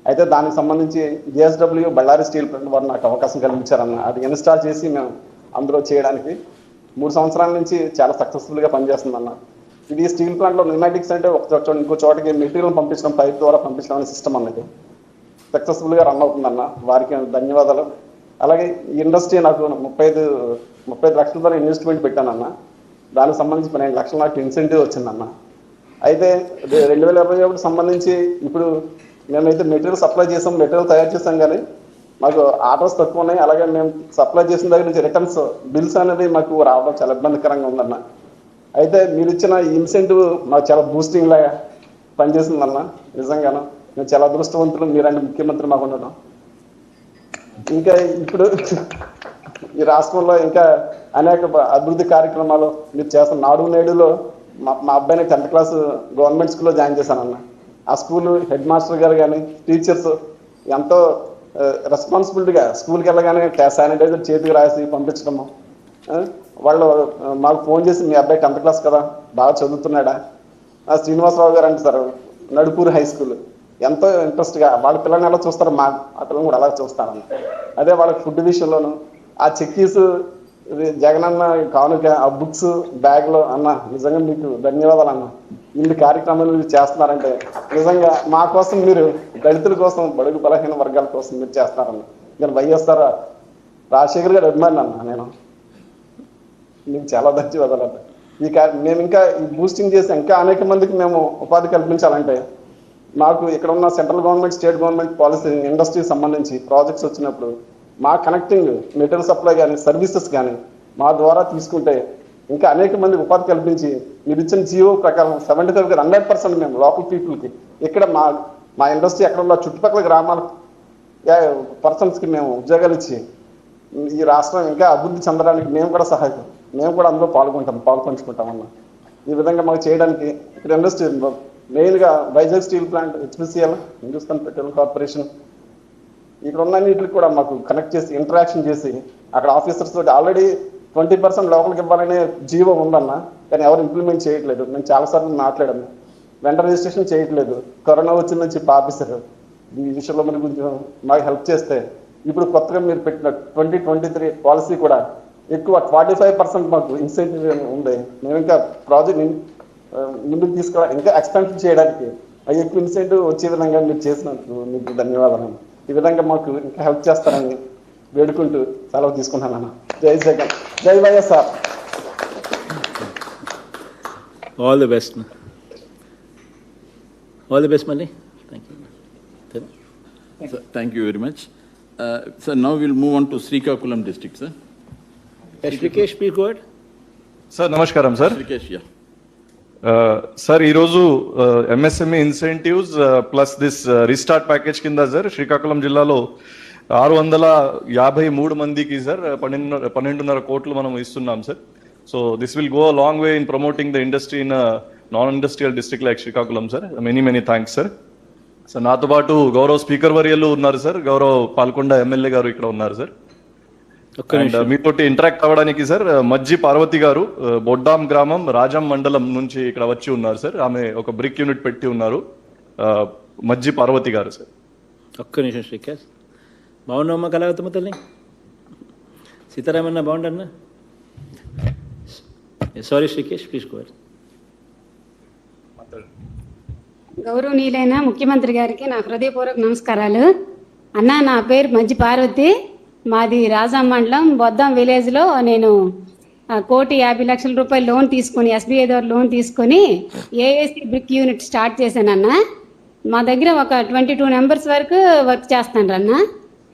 అయితే దానికి సంబంధించి JSW బళ్ళారి స్టీల్ ప్లాంట్ వారు నాకు అవకాశం కల్పించారన్న. అది ఇన్స్టాల్ చేసి మేము అందులో చేయడానికి 3 సంవత్సరాల నుంచి చాలా సక్సెస్ఫుల్గా పనిచేస్తుందన్న. ఇది స్టీల్ ప్లాంట్లో న్యూమాటిక్స్ అంటే ఒక ఇంకో చోటకి మెటీరియల్ పంపించడం, పైప్ ద్వారా పంపించడం అనే సిస్టమ్ అన్నది సక్సెస్ఫుల్గా రన్ అవుతుందన్న. వారికి ధన్యవాదాలు. అలాగే ఈ ఇండస్ట్రీ నాకు 35 లక్షల ద్వారా ఇన్వెస్ట్మెంట్ పెట్టానన్న. దానికి సంబంధించి 12 లక్షలు నాకు ఇన్సెంటివ్ వచ్చిందన్న. అయితే 2021 సంబంధించి ఇప్పుడు మేమైతే మెటీరియల్ సప్లై చేసాం, మెటీరియల్ తయారు చేసాం, కానీ మాకు ఆర్డర్స్ తక్కువ ఉన్నాయి. అలాగే మేము సప్లై చేసిన దగ్గర నుంచి రిటర్న్స్ బిల్స్ అనేది మాకు రావడం చాలా ఇబ్బందికరంగా ఉందన్న. అయితే మీరు ఇచ్చిన ఇన్సెంటివ్ మాకు చాలా బూస్టింగ్ లాగా పనిచేసిందన్న. నిజంగాను మేము చాలా అదృష్టవంతులు మీరంటే ముఖ్యమంత్రి మాకు ఉండడం. ఇంకా ఇప్పుడు ఈ రాష్ట్రంలో ఇంకా అనేక అభివృద్ధి కార్యక్రమాలు మీరు చేస్తాం. నాడు నేడులో మా అబ్బాయిని 10th క్లాస్ గవర్నమెంట్ స్కూల్లో జాయిన్ చేశానన్న. ఆ స్కూల్ హెడ్ మాస్టర్ గారు కానీ టీచర్స్ ఎంతో రెస్పాన్సిబిలిటీగా స్కూల్కి వెళ్ళగానే శానిటైజర్ చేతికి రాసి పంపించడము. వాళ్ళు మాకు ఫోన్ చేసి మీ అబ్బాయి 10th క్లాస్ కదా, బాగా చదువుతున్నాడా? శ్రీనివాసరావు గారు అంటారు, నడుపూరు హై స్కూల్. ఎంతో ఇంట్రెస్ట్గా వాళ్ళ పిల్లల్ని ఎలా చూస్తారో ఆ పిల్లల్ని కూడా అలా చూస్తారన్న. అదే వాళ్ళకి ఫుడ్ విషయంలోను ఆ చెక్కీస్ జగనన్న కానుక, ఆ బుక్స్ బ్యాగ్లో అన్న నిజంగా మీకు ధన్యవాదాలు అన్న. ఇన్ని కార్యక్రమాలు మీరు చేస్తున్నారంటే నిజంగా మా కోసం, మీరు దళితుల కోసం, బడుగు బలహీన వర్గాల కోసం మీరు చేస్తున్నారన్న. నేను వైఎస్ఆర్ రాజశేఖర్ గారు అభిమాని అన్న. నేను మీకు చాలా ధన్యవాదాలు అన్న. మేము ఇంకా ఈ బూస్టింగ్ చేసి ఇంకా అనేక మందికి మేము ఉపాధి కల్పించాలంటే మాకు ఇక్కడ ఉన్న central government, state government policy ఇండస్ట్రీకి సంబంధించి ప్రాజెక్ట్స్ వచ్చినప్పుడు మా కనెక్టింగ్ మెటీరియల్ సప్లై కానీ సర్వీసెస్ కానీ మా ద్వారా తీసుకుంటే ఇంకా అనేక మంది ఉపాధి కల్పించి మీరు ఇచ్చిన జియో ప్రకారం 75% మేము లోకల్ పీపుల్కి ఇక్కడ మా ఇండస్ట్రీ ఎక్కడ ఉన్న చుట్టుపక్కల గ్రామాల పర్సన్స్కి మేము ఉద్యోగాలు ఇచ్చి ఈ రాష్ట్రం ఇంకా అభివృద్ధి చెందడానికి మేము కూడా సహాయపడతాం. మేము కూడా అందులో పాల్పంచుకుంటామన్నా. ఈ విధంగా మాకు చేయడానికి ఇక్కడ ఇండస్ట్రీ మెయిన్గా Vizag steel plant, HPCL, Hindustan petrol corporation, ఇక్కడ ఉన్న వీటికి కూడా మాకు కనెక్ట్ చేసి ఇంటరాక్షన్ చేసి అక్కడ ఆఫీసర్స్ తోటి ఆల్రెడీ 20% లోపలికి ఇవ్వాలనే జీవో ఉందన్న, కానీ ఎవరు ఇంప్లిమెంట్ చేయట్లేదు. నేను చాలాసార్లు మాట్లాడాను, వెంటనే రిజిస్ట్రేషన్ చేయట్లేదు. కరోనా వచ్చిందని చెప్పి ఆఫీసర్ ఈ విషయంలో మరి కొంచెం మాకు హెల్ప్ చేస్తే, ఇప్పుడు కొత్తగా మీరు పెట్టిన 2023 పాలసీ కూడా ఎక్కువ 45% మాకు ఇన్సెంటివ్ ఉంది. మేము ఇంకా ప్రాజెక్ట్ ముందుకు తీసుకురా ఇంకా ఎక్స్పాన్షన్ చేయడానికి అవి ఎక్కువ ఇన్సెంటివ్ వచ్చే విధంగా మీరు చేసినందుకు మీకు ధన్యవాదాలు. ఈ విధంగా మాకు ఇంకా హెల్ప్ చేస్తారని వేడుకుంటూ సెలవు తీసుకుంటానన్న. జై జగన్, జై YSR. All the best, all the best మళ్ళీ. Thank you. Thank you very much. Sir, now we'll move on to Srikakulam district, sir. Shrikesh, please go ahead. Sir నమస్కారం సార్. Srikesh, yeah. సార్ ఈరోజు MSME incentives plus this restart package కింద sir Srikakulam జిల్లాలో 653 మందికి sir 12.5 కోట్లు మనం ఇస్తున్నాం sir. So this will go long way in promoting the industry in non industrial district like Srikakulam sir. Many thanks sir. Sir నాతో పాటు గౌరవ స్పీకర్ వర్యులు ఉన్నారు సార్, గౌరవ పాల్కొండ ఎమ్మెల్యే గారు ఇక్కడ ఉన్నారు సార్. అండ్ మీతోటి ఇంటరాక్ట్ అవ్వడానికి సార్ మజ్జి పార్వతి గారు బొడ్డాం గ్రామం రాజం మండలం నుంచి ఇక్కడ వచ్చి ఉన్నారు సార్. ఆమె ఒక బ్రిక్ యూనిట్ పెట్టి ఉన్నారు, మజ్జి పార్వతి గారు సార్. ఒక్క నిమిషం శ్రీకేష్. బాగున్నామ్మా కళావతమ్మ తల్లి? సీతారామన్న బాగుండన్నా? Sorry Srikesh, please go. గౌరవనీయులైన ముఖ్యమంత్రి గారికి నా హృదయపూర్వక నమస్కారాలు. అన్న, నా పేరు మజ్జి పార్వతి, మాది రాజాం మండలం బొద్దాం విలేజ్లో నేను 1,50,00,000 రూపాయలు లోన్ తీసుకొని ఎస్బీఐ ద్వారా లోన్ తీసుకొని ఏఏసీ బ్రిక్ యూనిట్ స్టార్ట్ చేశానన్న. మా దగ్గర ఒక 22 మెంబర్స్ వరకు వర్క్ చేస్తాను అన్న.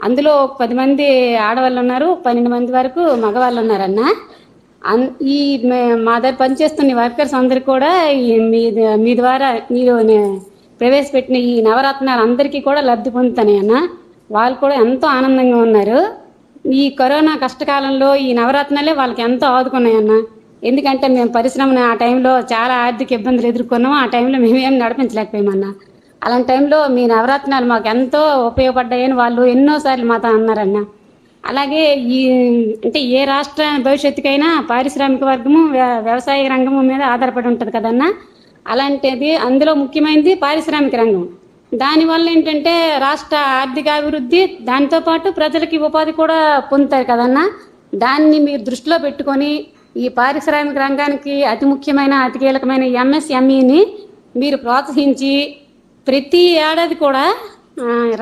అందులో 10 మంది ఆడవాళ్ళు ఉన్నారు, 12 మంది వరకు మగవాళ్ళు ఉన్నారన్న. ఈ మా దగ్గర పనిచేస్తున్న వర్కర్స్ అందరికి కూడా మీ ద్వారా మీరు ప్రవేశపెట్టిన ఈ నవరత్నాలు అందరికీ కూడా లబ్ధి పొందుతానన్న. వాళ్ళు కూడా ఎంతో ఆనందంగా ఉన్నారు. ఈ కరోనా కష్టకాలంలో ఈ నవరత్నాలే వాళ్ళకి ఎంతో ఆదుకున్నాయన్న. ఎందుకంటే మేము పరిశ్రమను ఆ టైంలో చాలా ఆర్థిక ఇబ్బందులు ఎదుర్కొన్నాము. ఆ టైంలో మేమేం నడిపించలేకపోయామన్న. అలాంటి టైంలో మీ నవరత్నాలు మాకు ఎంతో ఉపయోగపడ్డాయని వాళ్ళు ఎన్నోసార్లు మాతో అన్నారన్న. అలాగే అంటే ఏ రాష్ట్ర భవిష్యత్తుకైనా పారిశ్రామిక వర్గము వ్యవసాయ రంగము మీద ఆధారపడి ఉంటుంది కదన్న. అలాంటిది అందులో ముఖ్యమైనది పారిశ్రామిక రంగం. దానివల్ల ఏంటంటే రాష్ట్ర ఆర్థిక అభివృద్ధి, దాంతోపాటు ప్రజలకి ఉపాధి కూడా పొందుతారు కదన్న. దాన్ని మీరు దృష్టిలో పెట్టుకొని ఈ పారిశ్రామిక రంగానికి అతి ముఖ్యమైన అతి కీలకమైన ఎంఎస్ఎంఈని మీరు ప్రోత్సహించి ప్రతి ఏడాది కూడా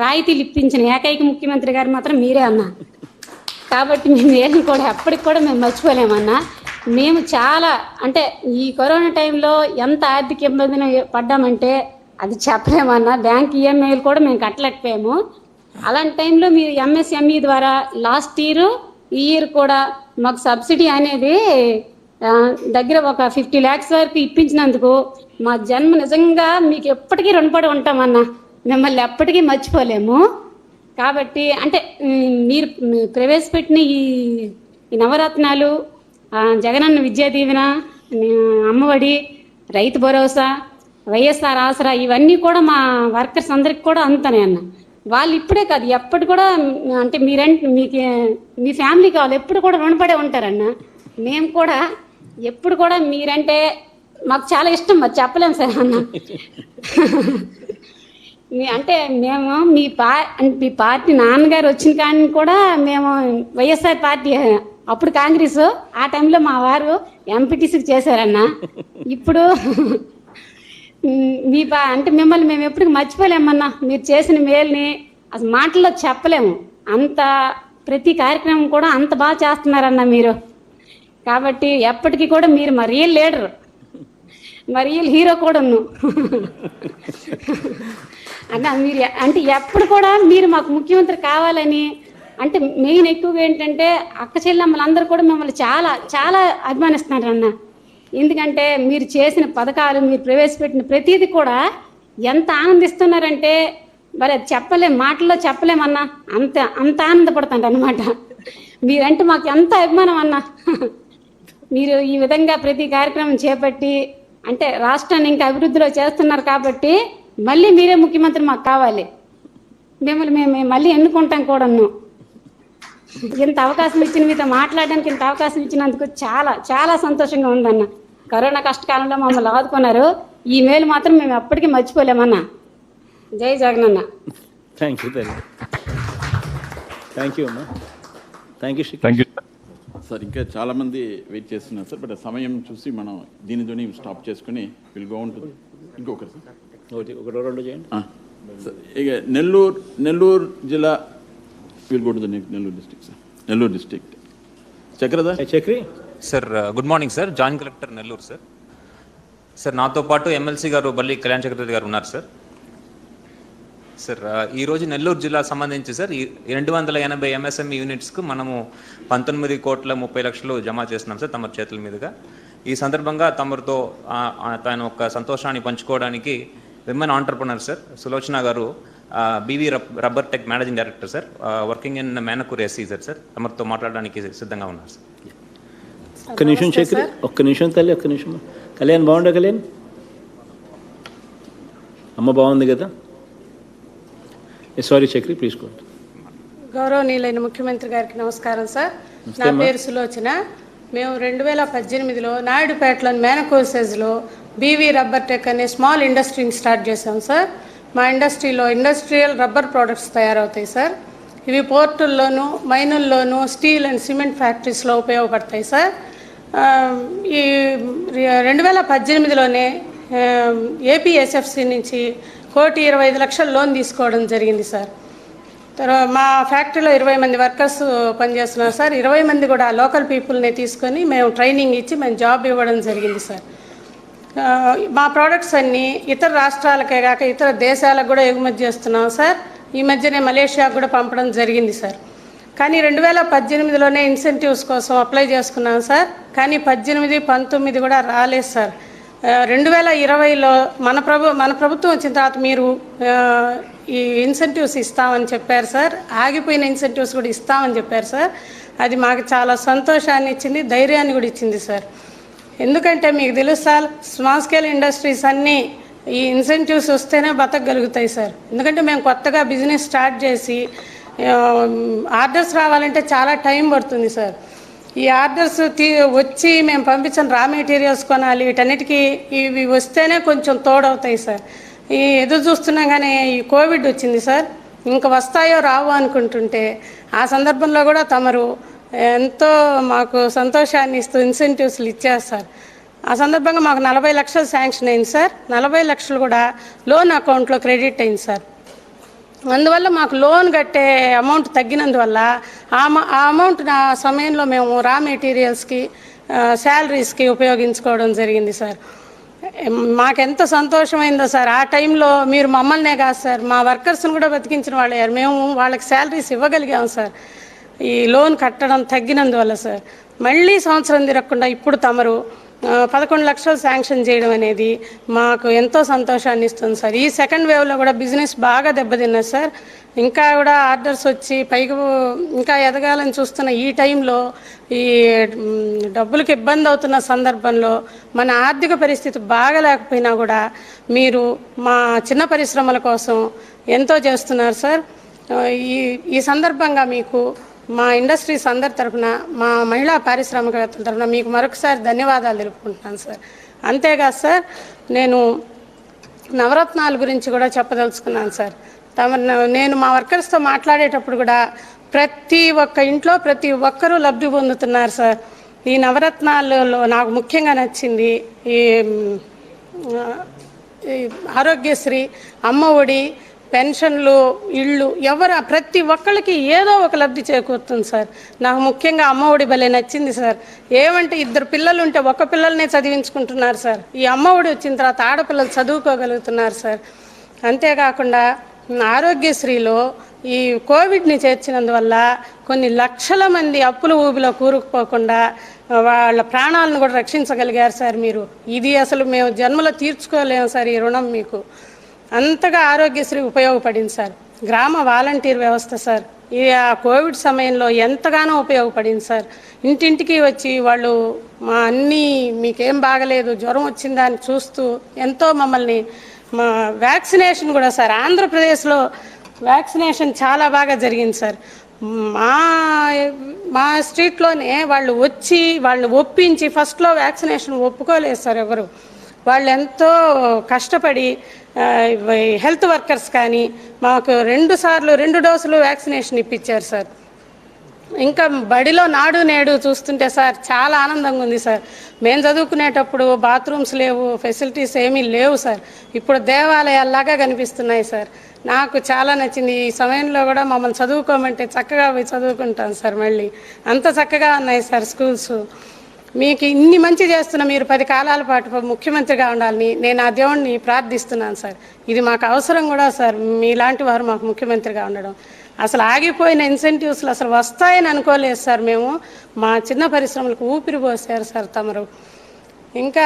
రాయితీలు ఇప్పించిన ఏకైక ముఖ్యమంత్రి గారు మాత్రం మీరే అన్న. కాబట్టి మేము ఏం కూడా ఎప్పటికి కూడా మేము మర్చిపోలేమన్నా. మేము చాలా అంటే ఈ కరోనా టైంలో ఎంత ఆర్థిక ఇబ్బందిని పడ్డామంటే అది చెప్పలేమన్నా. బ్యాంక్ ఈఎంఐలు కూడా మేము కట్టలేకపోయాము. అలాంటి టైంలో మీరు ఎంఎస్ఎంఈ ద్వారా లాస్ట్ ఈ ఇయర్ కూడా మాకు సబ్సిడీ అనేది దగ్గర ఒక 50 lakhs వరకు ఇప్పించినందుకు మా జన్మ నిజంగా మీకు ఎప్పటికీ రుణపడి ఉంటామన్నా. మిమ్మల్ని ఎప్పటికీ మర్చిపోలేము. కాబట్టి అంటే మీరు ప్రవేశపెట్టిన ఈ నవరత్నాలు, జగనన్న విద్యా దీవెన, అమ్మఒడి, రైతు భరోసా, వైఎస్ఆర్ ఆసరా, ఇవన్నీ కూడా మా వర్కర్స్ అందరికి కూడా అందుతాయి అన్న. వాళ్ళు ఇప్పుడే కాదు ఎప్పటి కూడా అంటే మీకు మీ ఫ్యామిలీకి వాళ్ళు ఎప్పుడు కూడా రుణపడే ఉంటారన్న. మేము కూడా ఎప్పుడు కూడా మీరంటే మాకు చాలా ఇష్టం, మరి చెప్పలేము సార్ అన్న. అంటే మేము మీ పార్టీ నాన్నగారు వచ్చిన కానీ కూడా మేము వైఎస్ఆర్ పార్టీ, అప్పుడు కాంగ్రెస్, ఆ టైంలో మా వారు ఎంపీటీసీకి చేశారన్న. ఇప్పుడు అంటే మిమ్మల్ని మేము ఎప్పటికీ మర్చిపోలేమన్నా. మీరు చేసిన మేల్ని అసలు మాటల్లో చెప్పలేము. అంత ప్రతి కార్యక్రమం కూడా అంత బాగా చేస్తున్నారన్న మీరు. కాబట్టి ఎప్పటికీ కూడా మీరు మా రియల్ లీడర్, మా రియల్ హీరో కూడా అన్న. మీరు అంటే ఎప్పుడు కూడా మీరు మాకు ముఖ్యమంత్రి కావాలని అంటే మెయిన్ ఎక్కువగా ఏంటంటే అక్క చెల్లెమ్మలు అందరూ కూడా మిమ్మల్ని చాలా చాలా అభిమానిస్తున్నారు అన్న. ఎందుకంటే మీరు చేసిన పథకాలు, మీరు ప్రవేశపెట్టిన ప్రతిదీ కూడా ఎంత ఆనందిస్తున్నారంటే మరి అది చెప్పలేం, మాటల్లో చెప్పలేమన్నా. అంత అంత ఆనందపడుతుంది అన్నమాట. మీరంటే మాకు ఎంత అభిమానం అన్న. మీరు ఈ విధంగా ప్రతి కార్యక్రమం చేపట్టి అంటే రాష్ట్రాన్ని ఇంకా అభివృద్ధిలో చేస్తున్నారు. కాబట్టి మళ్ళీ మీరే ముఖ్యమంత్రి మాకు కావాలి. మిమ్మల్ని మేము మళ్ళీ ఎన్నుకుంటాం కూడాను. ఇంత అవకాశం ఇచ్చిన మీతో మాట్లాడడానికి ఇంత అవకాశం ఇచ్చినందుకు చాలా చాలా సంతోషంగా ఉందన్న. కరోనా కష్టకాలంలో మమ్మల్ని ఆదుకున్నారు. ఈ మేలు మాత్రం మేము ఎప్పటికీ మర్చిపోలేమన్నా. జై జగనన్న. థ్యాంక్ యూ తల్లి. థ్యాంక్ యూ అమ్మా. Thank you. Thank you sir. ఇంకా చాలామంది వెయిట్ చేస్తున్నారు సార్, బట్ సమయం చూసి మనం దీనితోని స్టాప్ చేసుకుని విల్ గో ఆన్ టు ఇంకొకరు సార్. ఒకటో రెండు చేయండి సార్. ఇక నెల్లూరు జిల్లా will go to the Nellore district sir. Nellore district Chakri sir. Good morning sir. Joint collector Nellore sir. Sir నాతో పాటు ఎమ్మెల్సీ గారు బల్లి కళ్యాణ్ చక్రవర్తి గారు ఉన్నారు సార్. సార్ ఈరోజు నెల్లూరు జిల్లా సంబంధించి సార్ 280 MSME యూనిట్స్కు మనము 19,30,00,000 జమ చేస్తున్నాం సార్ తమ చేతుల మీదుగా. ఈ సందర్భంగా తమరితో తన ఒక సంతోషాన్ని పంచుకోవడానికి విమెన్ ఆంటర్ప్రినర్ సార్ సులోచన గారు, BV rubber tech managing director sir, working in Menakur SEZ sir, తమరితో మాట్లాడడానికి సిద్ధంగా ఉన్నారు సార్. ఒక్క నిమిషం చక్రి, ఒక్క నిమిషం తల్లి, ఒక్క నిమిషం. కళ్యాణ్ బాగుండే కళ్యాణ్? అమ్మ బాగుంది కదా? Sorry Chakri, please go. గౌరవనీయులైన ముఖ్యమంత్రి గారికి నమస్కారం సార్. నా పేరు సులోచన. మేము 2018లో నాయుడుపేటలోని మేనకోసెస్లో బీవీ రబ్బర్ టెక్ అనే స్మాల్ ఇండస్ట్రీని స్టార్ట్ చేశాం సార్. మా ఇండస్ట్రీలో ఇండస్ట్రియల్ రబ్బర్ ప్రోడక్ట్స్ తయారవుతాయి సార్. ఇవి పోర్టుల్లోనూ మైనుల్లోనూ స్టీల్ అండ్ సిమెంట్ ఫ్యాక్టరీస్లో ఉపయోగపడతాయి సార్. ఈ 2018లోనే APSFC నుంచి 1,25,00,000 లోన్ తీసుకోవడం జరిగింది సార్. తర్వాత మా ఫ్యాక్టరీలో 20 మంది వర్కర్స్ పనిచేస్తున్నారు సార్. 20 మంది కూడా లోకల్ పీపుల్ని తీసుకొని మేము ట్రైనింగ్ ఇచ్చి మేము జాబ్ ఇవ్వడం జరిగింది సార్. మా ప్రోడక్ట్స్ అన్నీ ఇతర రాష్ట్రాలకే కాక ఇతర దేశాలకు కూడా ఎగుమతి చేస్తున్నాం సార్. ఈ మధ్యనే మలేషియాకు కూడా పంపడం జరిగింది సార్. కానీ 2018లోనే ఇన్సెంటివ్స్ కోసం అప్లై చేసుకున్నాం సార్. కానీ 18, 19 కూడా రాలేదు సార్. 2020లో మన ప్రభుత్వం వచ్చిన తర్వాత మీరు ఈ ఇన్సెంటివ్స్ ఇస్తామని చెప్పారు సార్. ఆగిపోయిన ఇన్సెంటివ్స్ కూడా ఇస్తామని చెప్పారు సార్. అది మాకు చాలా సంతోషాన్ని ఇచ్చింది, ధైర్యాన్ని కూడా ఇచ్చింది సార్. ఎందుకంటే మీకు తెలుసు సార్, స్మాల్ స్కేల్ ఇండస్ట్రీస్ అన్నీ ఈ ఇన్సెంటివ్స్ వస్తేనే బతకగలుగుతాయి సార్. ఎందుకంటే మేము కొత్తగా బిజినెస్ స్టార్ట్ చేసి ఆర్డర్స్ రావాలంటే చాలా టైం పడుతుంది సార్. ఈ ఆర్డర్స్ వచ్చి మేము పంపించిన రా మెటీరియల్స్ కొనాలి, వీటన్నిటికీ ఇవి వస్తేనే కొంచెం తోడవుతాయి సార్. ఈ ఎదురు చూస్తున్నాం కానీ ఈ కోవిడ్ వచ్చింది సార్. ఇంకా వస్తాయో రావో అనుకుంటుంటే ఆ సందర్భంలో కూడా తమరు ఎంతో మాకు సంతోషాన్ని ఇస్తూ ఇన్సెంటివ్స్లు ఇచ్చారు సార్. ఆ సందర్భంగా మాకు 40 లక్షలు శాంక్షన్ అయింది సార్. 40 లక్షలు కూడా లోన్ అకౌంట్లో క్రెడిట్ అయింది సార్. అందువల్ల మాకు లోన్ కట్టే అమౌంట్ తగ్గినందువల్ల ఆ అమౌంట్ ఆ సమయంలో మేము రా మెటీరియల్స్కి శాలరీస్కి ఉపయోగించుకోవడం జరిగింది సార్. మాకెంత సంతోషమైందో సార్. ఆ టైంలో మీరు మమ్మల్నే కాదు సార్, మా వర్కర్స్ని కూడా బతికించిన వాళ్ళు అయ్యారు. మేము వాళ్ళకి శాలరీస్ ఇవ్వగలిగాము సార్ ఈ లోన్ కట్టడం తగ్గినందువల్ల సార్. మళ్ళీ సంవత్సరం తిరగకుండా ఇప్పుడు తమరు 11 లక్షలు శాంక్షన్ చేయడం అనేది మాకు ఎంతో సంతోషాన్ని ఇస్తుంది సార్. ఈ సెకండ్ వేవ్లో కూడా బిజినెస్ బాగా దెబ్బతిన్నది సార్. ఇంకా కూడా ఆర్డర్స్ వచ్చి పైకి ఇంకా ఎదగాలని చూస్తున్న ఈ టైంలో ఈ డబ్బులకు ఇబ్బంది అవుతున్న సందర్భంలో మన ఆర్థిక పరిస్థితి బాగా లేకపోయినా కూడా మీరు మా చిన్న పరిశ్రమల కోసం ఎంతో చేస్తున్నారు సార్. ఈ సందర్భంగా మీకు మా ఇండస్ట్రీస్ అందరి తరఫున, మా మహిళా పారిశ్రామికవేత్తల తరఫున మీకు మరొకసారి ధన్యవాదాలు తెలుపుకుంటున్నాను సార్. అంతేకాదు సార్, నేను నవరత్నాల గురించి కూడా చెప్పదలుచుకున్నాను సార్. నేను మా వర్కర్స్తో మాట్లాడేటప్పుడు కూడా ప్రతి ఒక్క ఇంట్లో ప్రతి ఒక్కరూ లబ్ధి పొందుతున్నారు సార్. ఈ నవరత్నాలలో నాకు ముఖ్యంగా నచ్చింది ఈ ఆరోగ్యశ్రీ, అమ్మ ఒడి, పెన్షన్లు, ఇళ్ళు, ప్రతి ఒక్కళ్ళకి ఏదో ఒక లబ్ధి చేకూరుతుంది సార్. నాకు ముఖ్యంగా అమ్మ ఒడి భలే నచ్చింది సార్. ఏమంటే 2 పిల్లలు ఉంటే ఒక పిల్లల్నే చదివించుకుంటున్నారు సార్. ఈ అమ్మ ఒడి వచ్చిన తర్వాత ఆడపిల్లలు చదువుకోగలుగుతున్నారు సార్. అంతేకాకుండా ఆరోగ్యశ్రీలో ఈ కోవిడ్ని చేర్చినందువల్ల కొన్ని లక్షల మంది అప్పుల ఊబిలో కూరుకుపోకుండా వాళ్ళ ప్రాణాలను కూడా రక్షించగలిగారు సార్ మీరు. ఇది అసలు మేము జన్మలో తీర్చుకోలేము సార్ ఈ రుణం మీకు. అంతగా ఆరోగ్యశ్రీ ఉపయోగపడింది సార్. గ్రామ వాలంటీర్ వ్యవస్థ సార్, ఈ కోవిడ్ సమయంలో ఎంతగానో ఉపయోగపడింది సార్. ఇంటింటికి వచ్చి వాళ్ళు మా అన్నీ మీకేం బాగలేదు, జ్వరం వచ్చిందా అని చూస్తూ ఎంతో మమ్మల్ని వ్యాక్సినేషన్ కూడా సార్ ఆంధ్రప్రదేశ్లో వ్యాక్సినేషన్ చాలా బాగా జరిగింది సార్. మా మా స్ట్రీట్లోనే వాళ్ళు వచ్చి వాళ్ళని ఒప్పించి ఫస్ట్లో వ్యాక్సినేషన్ ఒప్పుకోలేదు సార్ ఎవరు. వాళ్ళు ఎంతో కష్టపడి హెల్త్ వర్కర్స్ కానీ మాకు 2 డోసులు వ్యాక్సినేషన్ ఇప్పించారు సార్. ఇంకా బడిలో నాడు నేడు చూస్తుంటే సార్ చాలా ఆనందంగా ఉంది సార్. మేము చదువుకునేటప్పుడు బాత్రూమ్స్ లేవు, ఫెసిలిటీస్ ఏమీ లేవు సార్. ఇప్పుడు దేవాలయాల్లాగా కనిపిస్తున్నాయి సార్. నాకు చాలా నచ్చింది. ఈ సమయంలో కూడా మమ్మల్ని చదువుకోమంటే చక్కగా పోయి చదువుకుంటాం సార్. మళ్ళీ అంత చక్కగా ఉన్నాయి సార్ స్కూల్స్. మీకు ఇన్ని మంచి చేస్తున్న మీరు 10 కాలాల పాటు ముఖ్యమంత్రిగా ఉండాలని నేను ఆ దేవుణ్ణి ప్రార్థిస్తున్నాను సార్. ఇది మాకు అవసరం కూడా సార్, మీలాంటి వారు మాకు ముఖ్యమంత్రిగా ఉండడం. అసలు ఆగిపోయిన ఇన్సెంటివ్స్లు అసలు వస్తాయని అనుకోలేదు సార్. మేము మా చిన్న పరిశ్రమలకు ఊపిరి పోసారు సార్ తమరు. ఇంకా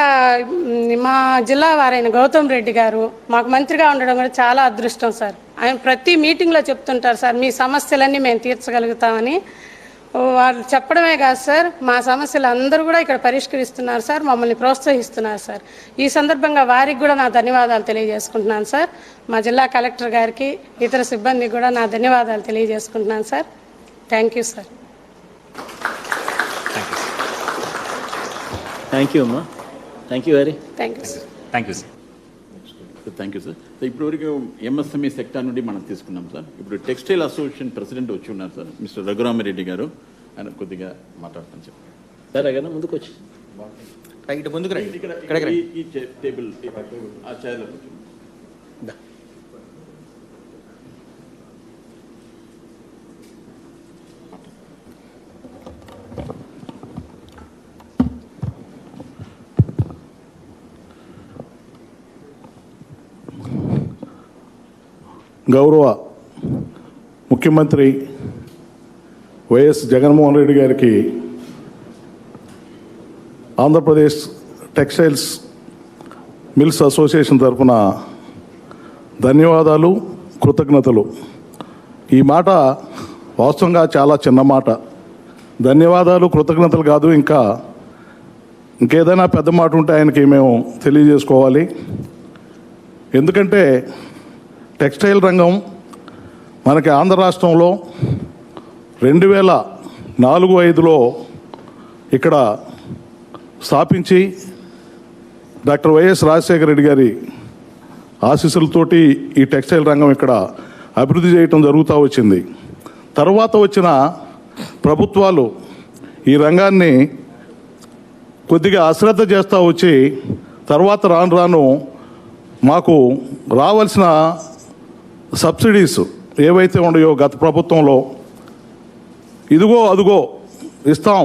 మా జిల్లా వారైన గౌతమ్ రెడ్డి గారు మాకు మంత్రిగా ఉండడం కూడా చాలా అదృష్టం సార్. ఆయన ప్రతి మీటింగ్లో చెప్తుంటారు సార్, మీ సమస్యలన్నీ మేము తీర్చగలుగుతామని. వాళ్ళు చెప్పడమే కాదు సార్, మా సమస్యలు అందరూ కూడా ఇక్కడ పరిష్కరిస్తున్నారు సార్, మమ్మల్ని ప్రోత్సహిస్తున్నారు సార్. ఈ సందర్భంగా వారికి కూడా నా ధన్యవాదాలు తెలియజేసుకుంటున్నాను సార్. మా జిల్లా కలెక్టర్ గారికి, ఇతర సిబ్బందికి కూడా నా ధన్యవాదాలు తెలియజేసుకుంటున్నాను sir. Thank you sir. Thank you అమ్మా. Thank you very. Thank you sir. Thank you sir. Thank you sir. ఇప్పటివరకు ఎంఎస్ఎంఈ సెక్టార్ నుండి మనం తీసుకున్నాం సార్. ఇప్పుడు టెక్స్టైల్ అసోసియేషన్ ప్రెసిడెంట్ వచ్చి ఉన్నారు సార్, మిస్టర్ రఘురామిరెడ్డి గారు. ఆయన కొద్దిగా మాట్లాడతాను సార్. సరే కదా ముందుకు వచ్చి ఇటు ముందుకు రండి. ఇక్కడ ఈ టేబుల్ ఆ చైర్లో కూర్చోండి. గౌరవ ముఖ్యమంత్రి వైఎస్ జగన్మోహన్ రెడ్డి గారికి ఆంధ్రప్రదేశ్ టెక్స్టైల్స్ మిల్స్ అసోసియేషన్ తరఫున ధన్యవాదాలు, కృతజ్ఞతలు. ఈ మాట వాస్తవంగా చాలా చిన్న మాట. ధన్యవాదాలు, కృతజ్ఞతలు కాదు, ఇంకేదైనా పెద్ద మాట ఉంటే ఆయనకి మేము తెలియజేసుకోవాలి. ఎందుకంటే టెక్స్టైల్ రంగం మనకి ఆంధ్ర రాష్ట్రంలో 2004-05లో ఇక్కడ స్థాపించి డాక్టర్ వైఎస్ రాజశేఖర రెడ్డి గారి ఆశీస్సులతోటి ఈ టెక్స్టైల్ రంగం ఇక్కడ అభివృద్ధి చేయటం జరుగుతూ వచ్చింది. తర్వాత వచ్చిన ప్రభుత్వాలు ఈ రంగాన్ని కొద్దిగా అశ్రద్ధ చేస్తూ వచ్చి తర్వాత రాను రాను మాకు రావాల్సిన సబ్సిడీస్ ఏవైతే ఉన్నాయో గత ప్రభుత్వంలో ఇదిగో అదిగో ఇస్తాం,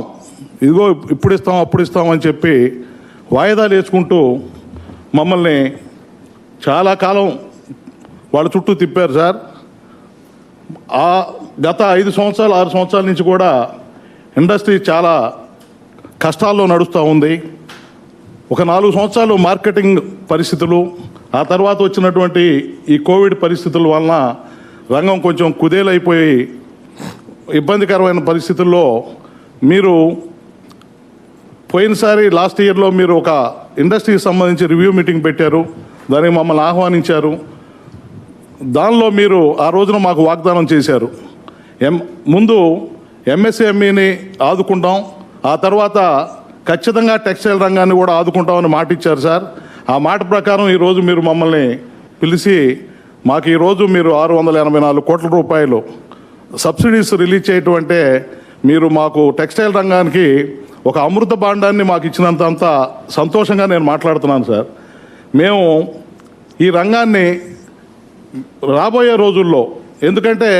ఇదిగో ఇప్పుడు ఇస్తాం అప్పుడు ఇస్తాం అని చెప్పి వాయిదాలు వేసుకుంటూ మమ్మల్ని చాలా కాలం వాళ్ళ చుట్టూ తిప్పారు సార్. ఆ గత 5 సంవత్సరాలు 6 సంవత్సరాల నుంచి కూడా ఇండస్ట్రీ చాలా కష్టాల్లో నడుస్తూ ఉంది. ఒక 4 సంవత్సరాలు మార్కెటింగ్ పరిస్థితులు, ఆ తర్వాత వచ్చినటువంటి ఈ కోవిడ్ పరిస్థితుల వలన రంగం కొంచెం కుదేలైపోయి ఇబ్బందికరమైన పరిస్థితుల్లో మీరు పోయినసారి లాస్ట్ ఇయర్లో మీరు ఒక ఇండస్ట్రీకి సంబంధించి రివ్యూ మీటింగ్ పెట్టారు, దానికి మమ్మల్ని ఆహ్వానించారు. దానిలో మీరు ఆ రోజున మాకు వాగ్దానం చేశారు, ముందు ఎంఎస్ఎంఈని ఆదుకుంటాం, ఆ తర్వాత ఖచ్చితంగా టెక్స్టైల్ రంగాన్ని కూడా ఆదుకుంటామని మాట ఇచ్చారు సార్. ఆ మాట ప్రకారం ఈరోజు మీరు మమ్మల్ని పిలిచి మాకు ఈరోజు మీరు 684 కోట్ల రూపాయలు సబ్సిడీస్ రిలీజ్ చేయటం అంటే మీరు మాకు టెక్స్టైల్ రంగానికి ఒక అమృత భాండాన్ని మాకు ఇచ్చినంత సంతోషంగా నేను మాట్లాడుతున్నాను సార్. మేము ఈ రంగాన్ని రాబోయే రోజుల్లో, ఎందుకంటే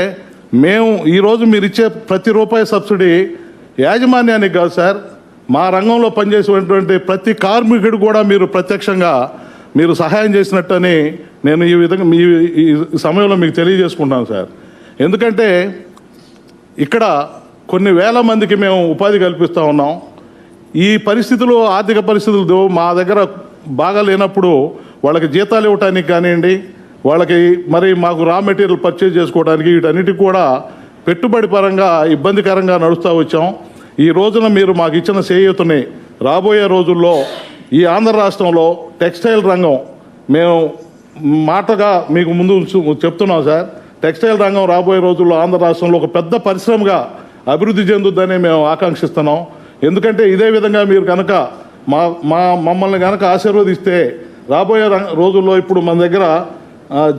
మేము ఈరోజు మీరు ఇచ్చే ప్రతి రూపాయి సబ్సిడీ యాజమాన్యానికి కాదు సార్, మా రంగంలో పనిచేసేటువంటి ప్రతి కార్మికుడు కూడా మీరు ప్రత్యక్షంగా మీరు సహాయం చేసినట్టని నేను ఈ విధంగా ఈ సమయంలో మీకు తెలియజేసుకుంటాను సార్. ఎందుకంటే ఇక్కడ కొన్ని వేల మందికి మేము ఉపాధి కల్పిస్తూ ఉన్నాం. ఈ పరిస్థితులు, ఆర్థిక పరిస్థితులు మా దగ్గర బాగా లేనప్పుడు వాళ్ళకి జీతాలు ఇవ్వటానికి కానివ్వండి, వాళ్ళకి మరి మాకు రా మెటీరియల్ పర్చేజ్ చేసుకోవడానికి, వీటన్నిటికి కూడా పెట్టుబడి పరంగా ఇబ్బందికరంగా నడుస్తూ వచ్చాం. ఈ రోజున మీరు మాకు ఇచ్చిన చేయూతని రాబోయే రోజుల్లో ఈ ఆంధ్ర రాష్ట్రంలో టెక్స్టైల్ రంగం మేము మాటగా మీకు ముందు చెప్తున్నాం సార్, టెక్స్టైల్ రంగం రాబోయే రోజుల్లో ఆంధ్ర రాష్ట్రంలో ఒక పెద్ద పరిశ్రమగా అభివృద్ధి చెందుద్దని మేము ఆకాంక్షిస్తున్నాం. ఎందుకంటే ఇదే విధంగా మీరు కనుక మమ్మల్ని కనుక ఆశీర్వదిస్తే రాబోయే రోజుల్లో ఇప్పుడు మన దగ్గర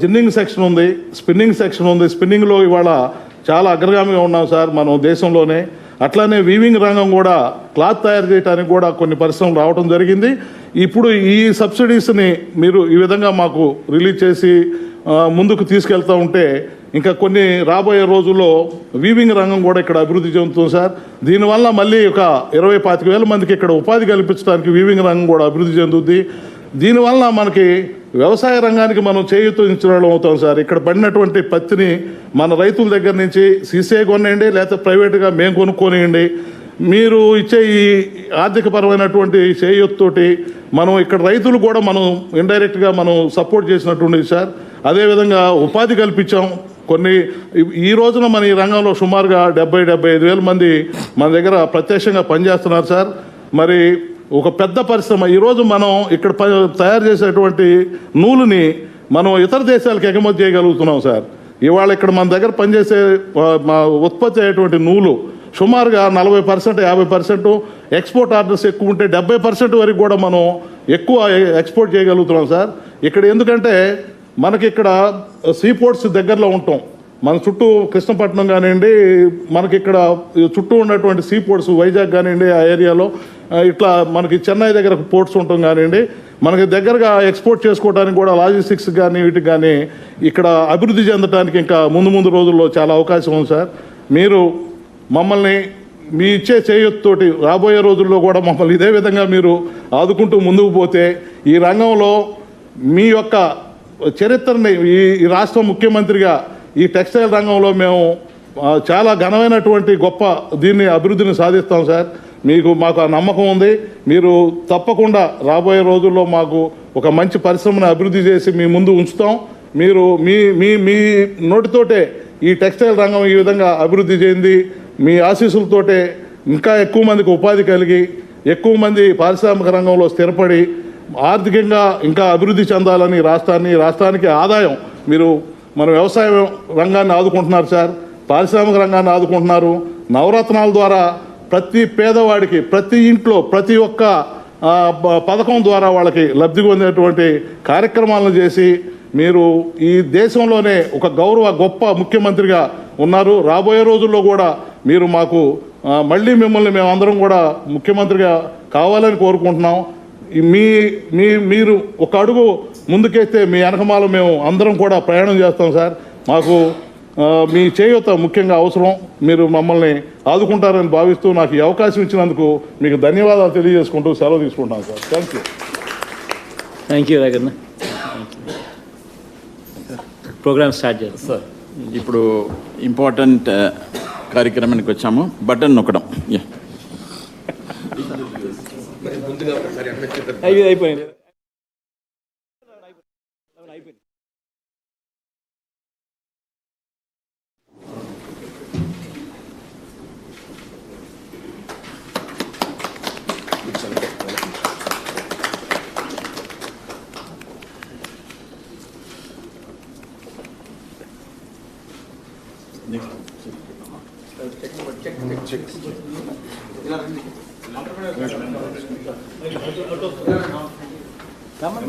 జిన్నింగ్ సెక్షన్ ఉంది, స్పిన్నింగ్ సెక్షన్ ఉంది. స్పిన్నింగ్లో ఇవాళ చాలా అగ్రగామిగా ఉన్నాం సార్ మనం దేశంలోనే. అట్లానే వీవింగ్ రంగం కూడా క్లాత్ తయారు చేయడానికి కూడా కొన్ని పరిశ్రమలు రావడం జరిగింది. ఇప్పుడు ఈ సబ్సిడీస్ని మీరు ఈ విధంగా మాకు రిలీజ్ చేసి ముందుకు తీసుకెళ్తూ ఉంటే ఇంకా కొన్ని రాబోయే రోజుల్లో వీవింగ్ రంగం కూడా ఇక్కడ అభివృద్ధి చెందుతుంది సార్. దీనివల్ల మళ్ళీ ఒక 20-25 మందికి ఇక్కడ ఉపాధి కల్పించడానికి వీవింగ్ రంగం కూడా అభివృద్ధి చెందుద్ది. దీనివల్ల మనకి వ్యవసాయ రంగానికి మనం చేయూతనిచ్చిన అవుతాం సార్. ఇక్కడ పడినటువంటి పత్తిని మన రైతుల దగ్గర నుంచి సీసీఐ కొనేయండి, లేకపోతే ప్రైవేట్గా మేము కొనుక్కొనియండి. మీరు ఇచ్చే ఈ ఆర్థికపరమైనటువంటి చేయూతతోటి మనం ఇక్కడ రైతులు కూడా మనం ఇండైరెక్ట్గా మనం సపోర్ట్ చేసినట్టుండేది సార్. అదేవిధంగా ఉపాధి కల్పించాం. ఈ రోజున మన ఈ రంగంలో సుమారుగా 70-75 మంది మన దగ్గర ప్రత్యక్షంగా పనిచేస్తున్నారు సార్. మరి ఒక పెద్ద పరిశ్రమ ఈరోజు మనం ఇక్కడ తయారు చేసేటువంటి నూలుని మనం ఇతర దేశాలకు ఎగుమతి చేయగలుగుతున్నాం సార్. ఇవాళ ఇక్కడ మన దగ్గర పనిచేసే ఉత్పత్తి అయ్యేటువంటి నూలు సుమారుగా 40%, 50%, ఎక్స్పోర్ట్ ఆర్డర్స్ ఎక్కువ ఉంటే 70% వరకు కూడా మనం ఎక్కువ ఎక్స్పోర్ట్ చేయగలుగుతున్నాం సార్. ఇక్కడ ఎందుకంటే మనకి ఇక్కడ సీపోర్ట్స్ దగ్గరలో ఉంటాం. మన చుట్టూ కృష్ణపట్నం కానివ్వండి, మనకి ఇక్కడ చుట్టూ ఉన్నటువంటి సీపోర్ట్స్ వైజాగ్ కానివ్వండి, ఆ ఏరియాలో ఇట్లా మనకి చెన్నై దగ్గర పోర్ట్స్ ఉంటాం కానివ్వండి, మనకి దగ్గరగా ఎక్స్పోర్ట్ చేసుకోవడానికి కూడా లాజిస్టిక్స్ కానీ వీటికి కానీ ఇక్కడ అభివృద్ధి చెందడానికి ఇంకా ముందు రోజుల్లో చాలా అవకాశం ఉంది సార్. మీరు మమ్మల్ని మీ ఇచ్చే చేయూతతోటి రాబోయే రోజుల్లో కూడా మమ్మల్ని ఇదే విధంగా మీరు ఆదుకుంటూ ముందుకు పోతే ఈ రంగంలో మీ యొక్క చరిత్రని ఈ రాష్ట్ర ముఖ్యమంత్రిగా ఈ టెక్స్టైల్ రంగంలో మేము చాలా ఘనమైనటువంటి గొప్ప అభివృద్ధిని సాధిస్తాం సార్. మాకు ఆ నమ్మకం ఉంది. మీరు తప్పకుండా రాబోయే రోజుల్లో మాకు ఒక మంచి పరిశ్రమను అభివృద్ధి చేసి మీ ముందు ఉంచుతాం. మీరు మీ నోటితోటే ఈ టెక్స్టైల్ రంగం ఈ విధంగా అభివృద్ధి చెంది మీ ఆశీస్సులతోటే ఇంకా ఎక్కువ మందికి ఉపాధి కలిగి ఎక్కువ మంది పారిశ్రామిక రంగంలో స్థిరపడి ఆర్థికంగా ఇంకా అభివృద్ధి చెందాలని రాష్ట్రానికి ఆదాయం మీరు మన వ్యవసాయ రంగాన్ని ఆదుకుంటున్నారు సార్, పారిశ్రామిక రంగాన్ని ఆదుకుంటున్నారు. నవరత్నాల ద్వారా ప్రతి పేదవాడికి ప్రతి ఇంట్లో ప్రతి ఒక్క పథకం ద్వారా వాళ్ళకి లబ్ధి పొందేటువంటి కార్యక్రమాలను చేసి మీరు ఈ దేశంలోనే ఒక గొప్ప ముఖ్యమంత్రిగా ఉన్నారు. రాబోయే రోజుల్లో కూడా మీరు మాకు మళ్ళీ మిమ్మల్ని మేమందరం కూడా ముఖ్యమంత్రిగా కావాలని కోరుకుంటున్నాం. మీరు ఒక అడుగు ముందుకేస్తే మీ వెనకమాల మేము అందరం కూడా ప్రయాణం చేస్తాం సార్. మాకు మీ చేయూత ముఖ్యంగా అవసరం. మీరు మమ్మల్ని ఆదుకుంటారని భావిస్తూ నాకు ఈ అవకాశం ఇచ్చినందుకు మీకు ధన్యవాదాలు తెలియజేసుకుంటూ సెలవు తీసుకుంటాను sir. Thank you Raganna. Programme start చేద్దాం సార్. ఇప్పుడు ఇంపార్టెంట్ కార్యక్రమానికి వచ్చాము. బటన్ నొక్కడం. అయిపోయింది. Come on,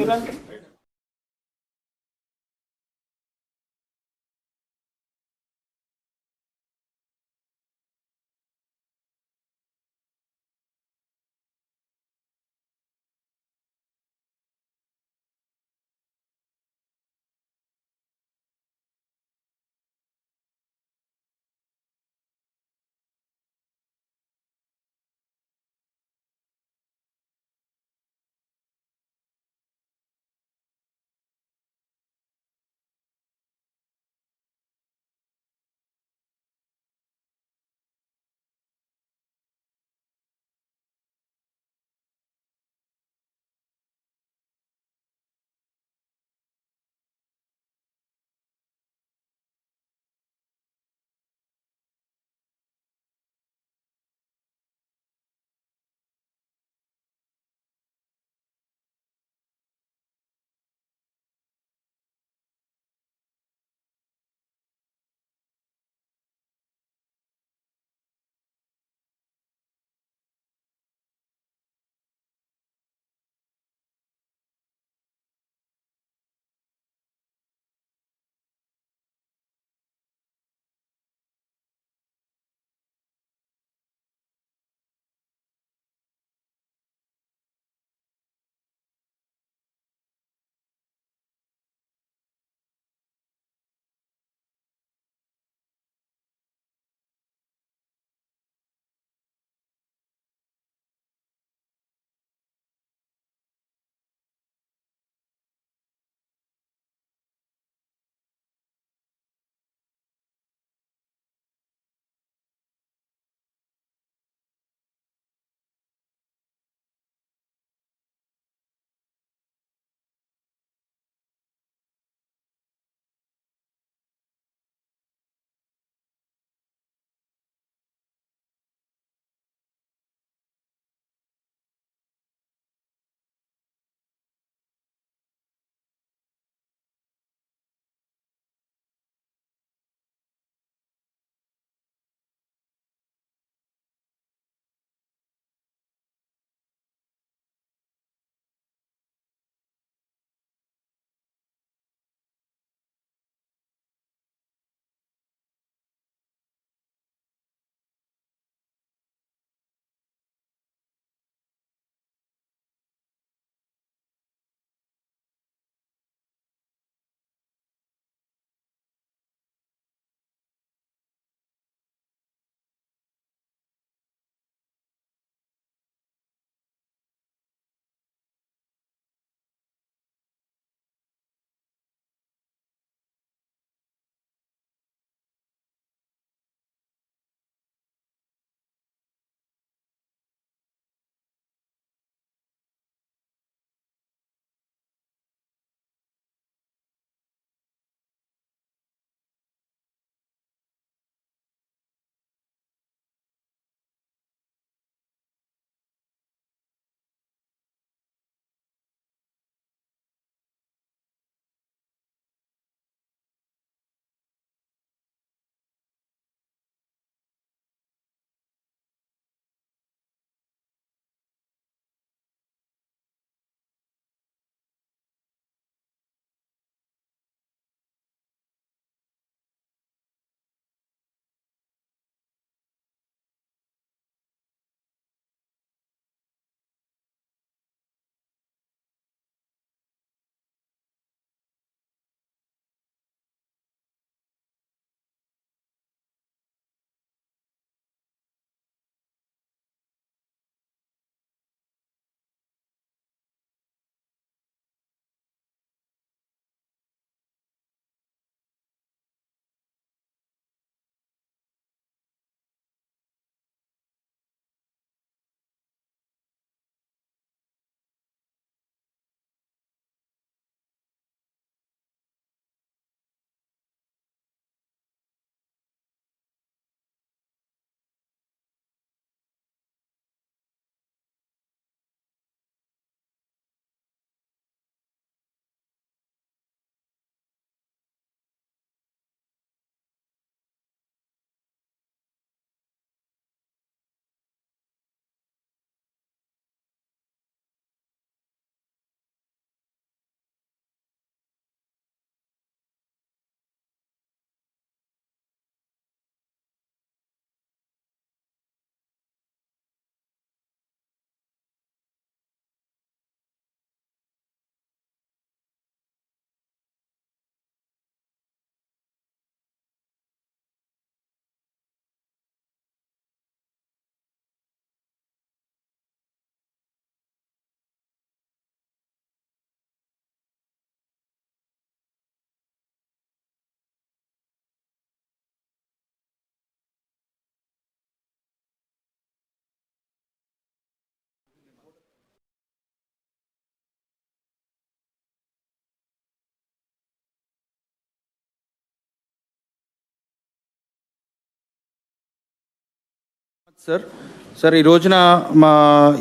సార్ ఈ రోజున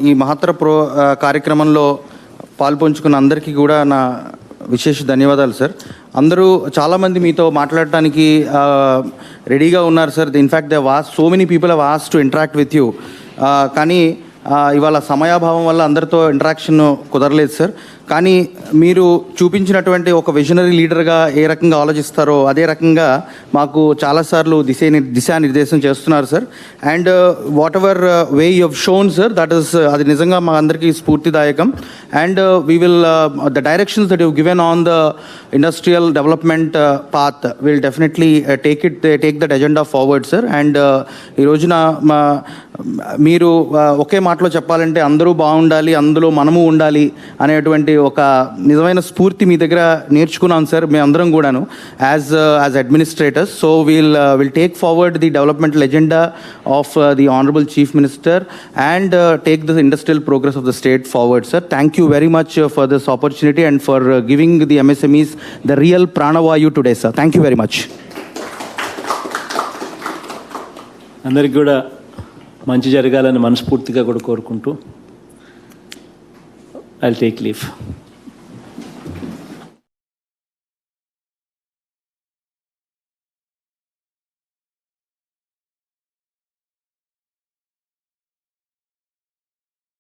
ఈ మహత్తర కార్యక్రమంలో పాల్పంచుకున్న అందరికీ కూడా నా విశేష ధన్యవాదాలు సార్. అందరూ చాలామంది మీతో మాట్లాడటానికి రెడీగా ఉన్నారు sir. In fact so many people have asked to interact with you, కానీ ఇవాళ సమయాభావం వల్ల అందరితో ఇంటరాక్షన్ కుదరలేదు సార్. కానీ మీరు చూపించినటువంటి ఒక విజనరీ లీడర్గా ఏ రకంగా ఆలోచిస్తారో అదే రకంగా మాకు చాలాసార్లు దిశానిర్దేశం చేస్తున్నారు sir. And whatever way you have shown sir, that is అది నిజంగా మా అందరికీ స్ఫూర్తిదాయకం. And we will the directions that you given on the industrial development path will definitely take that agenda forward sir. And ఈ రోజున మీరు ఒకే మాటలో చెప్పాలంటే అందరూ బాగుండాలి, అందులో మనము ఉండాలి అనేటువంటి ఒక నిజమైన స్ఫూర్తి మీ దగ్గర నేర్చుకున్నాం సార్ మేమందరం కూడాను as administrators. So will take forward the developmental agenda of the honourable chief minister and take the industrial progress of the state forward sir. Thank you very much for this opportunity and for giving the MSMEs the real ప్రాణవాయు today sir. Thank you very much. అందరికి కూడా మంచి జరగాలని మనస్ఫూర్తిగా కూడా కోరుకుంటూ I'll take leave.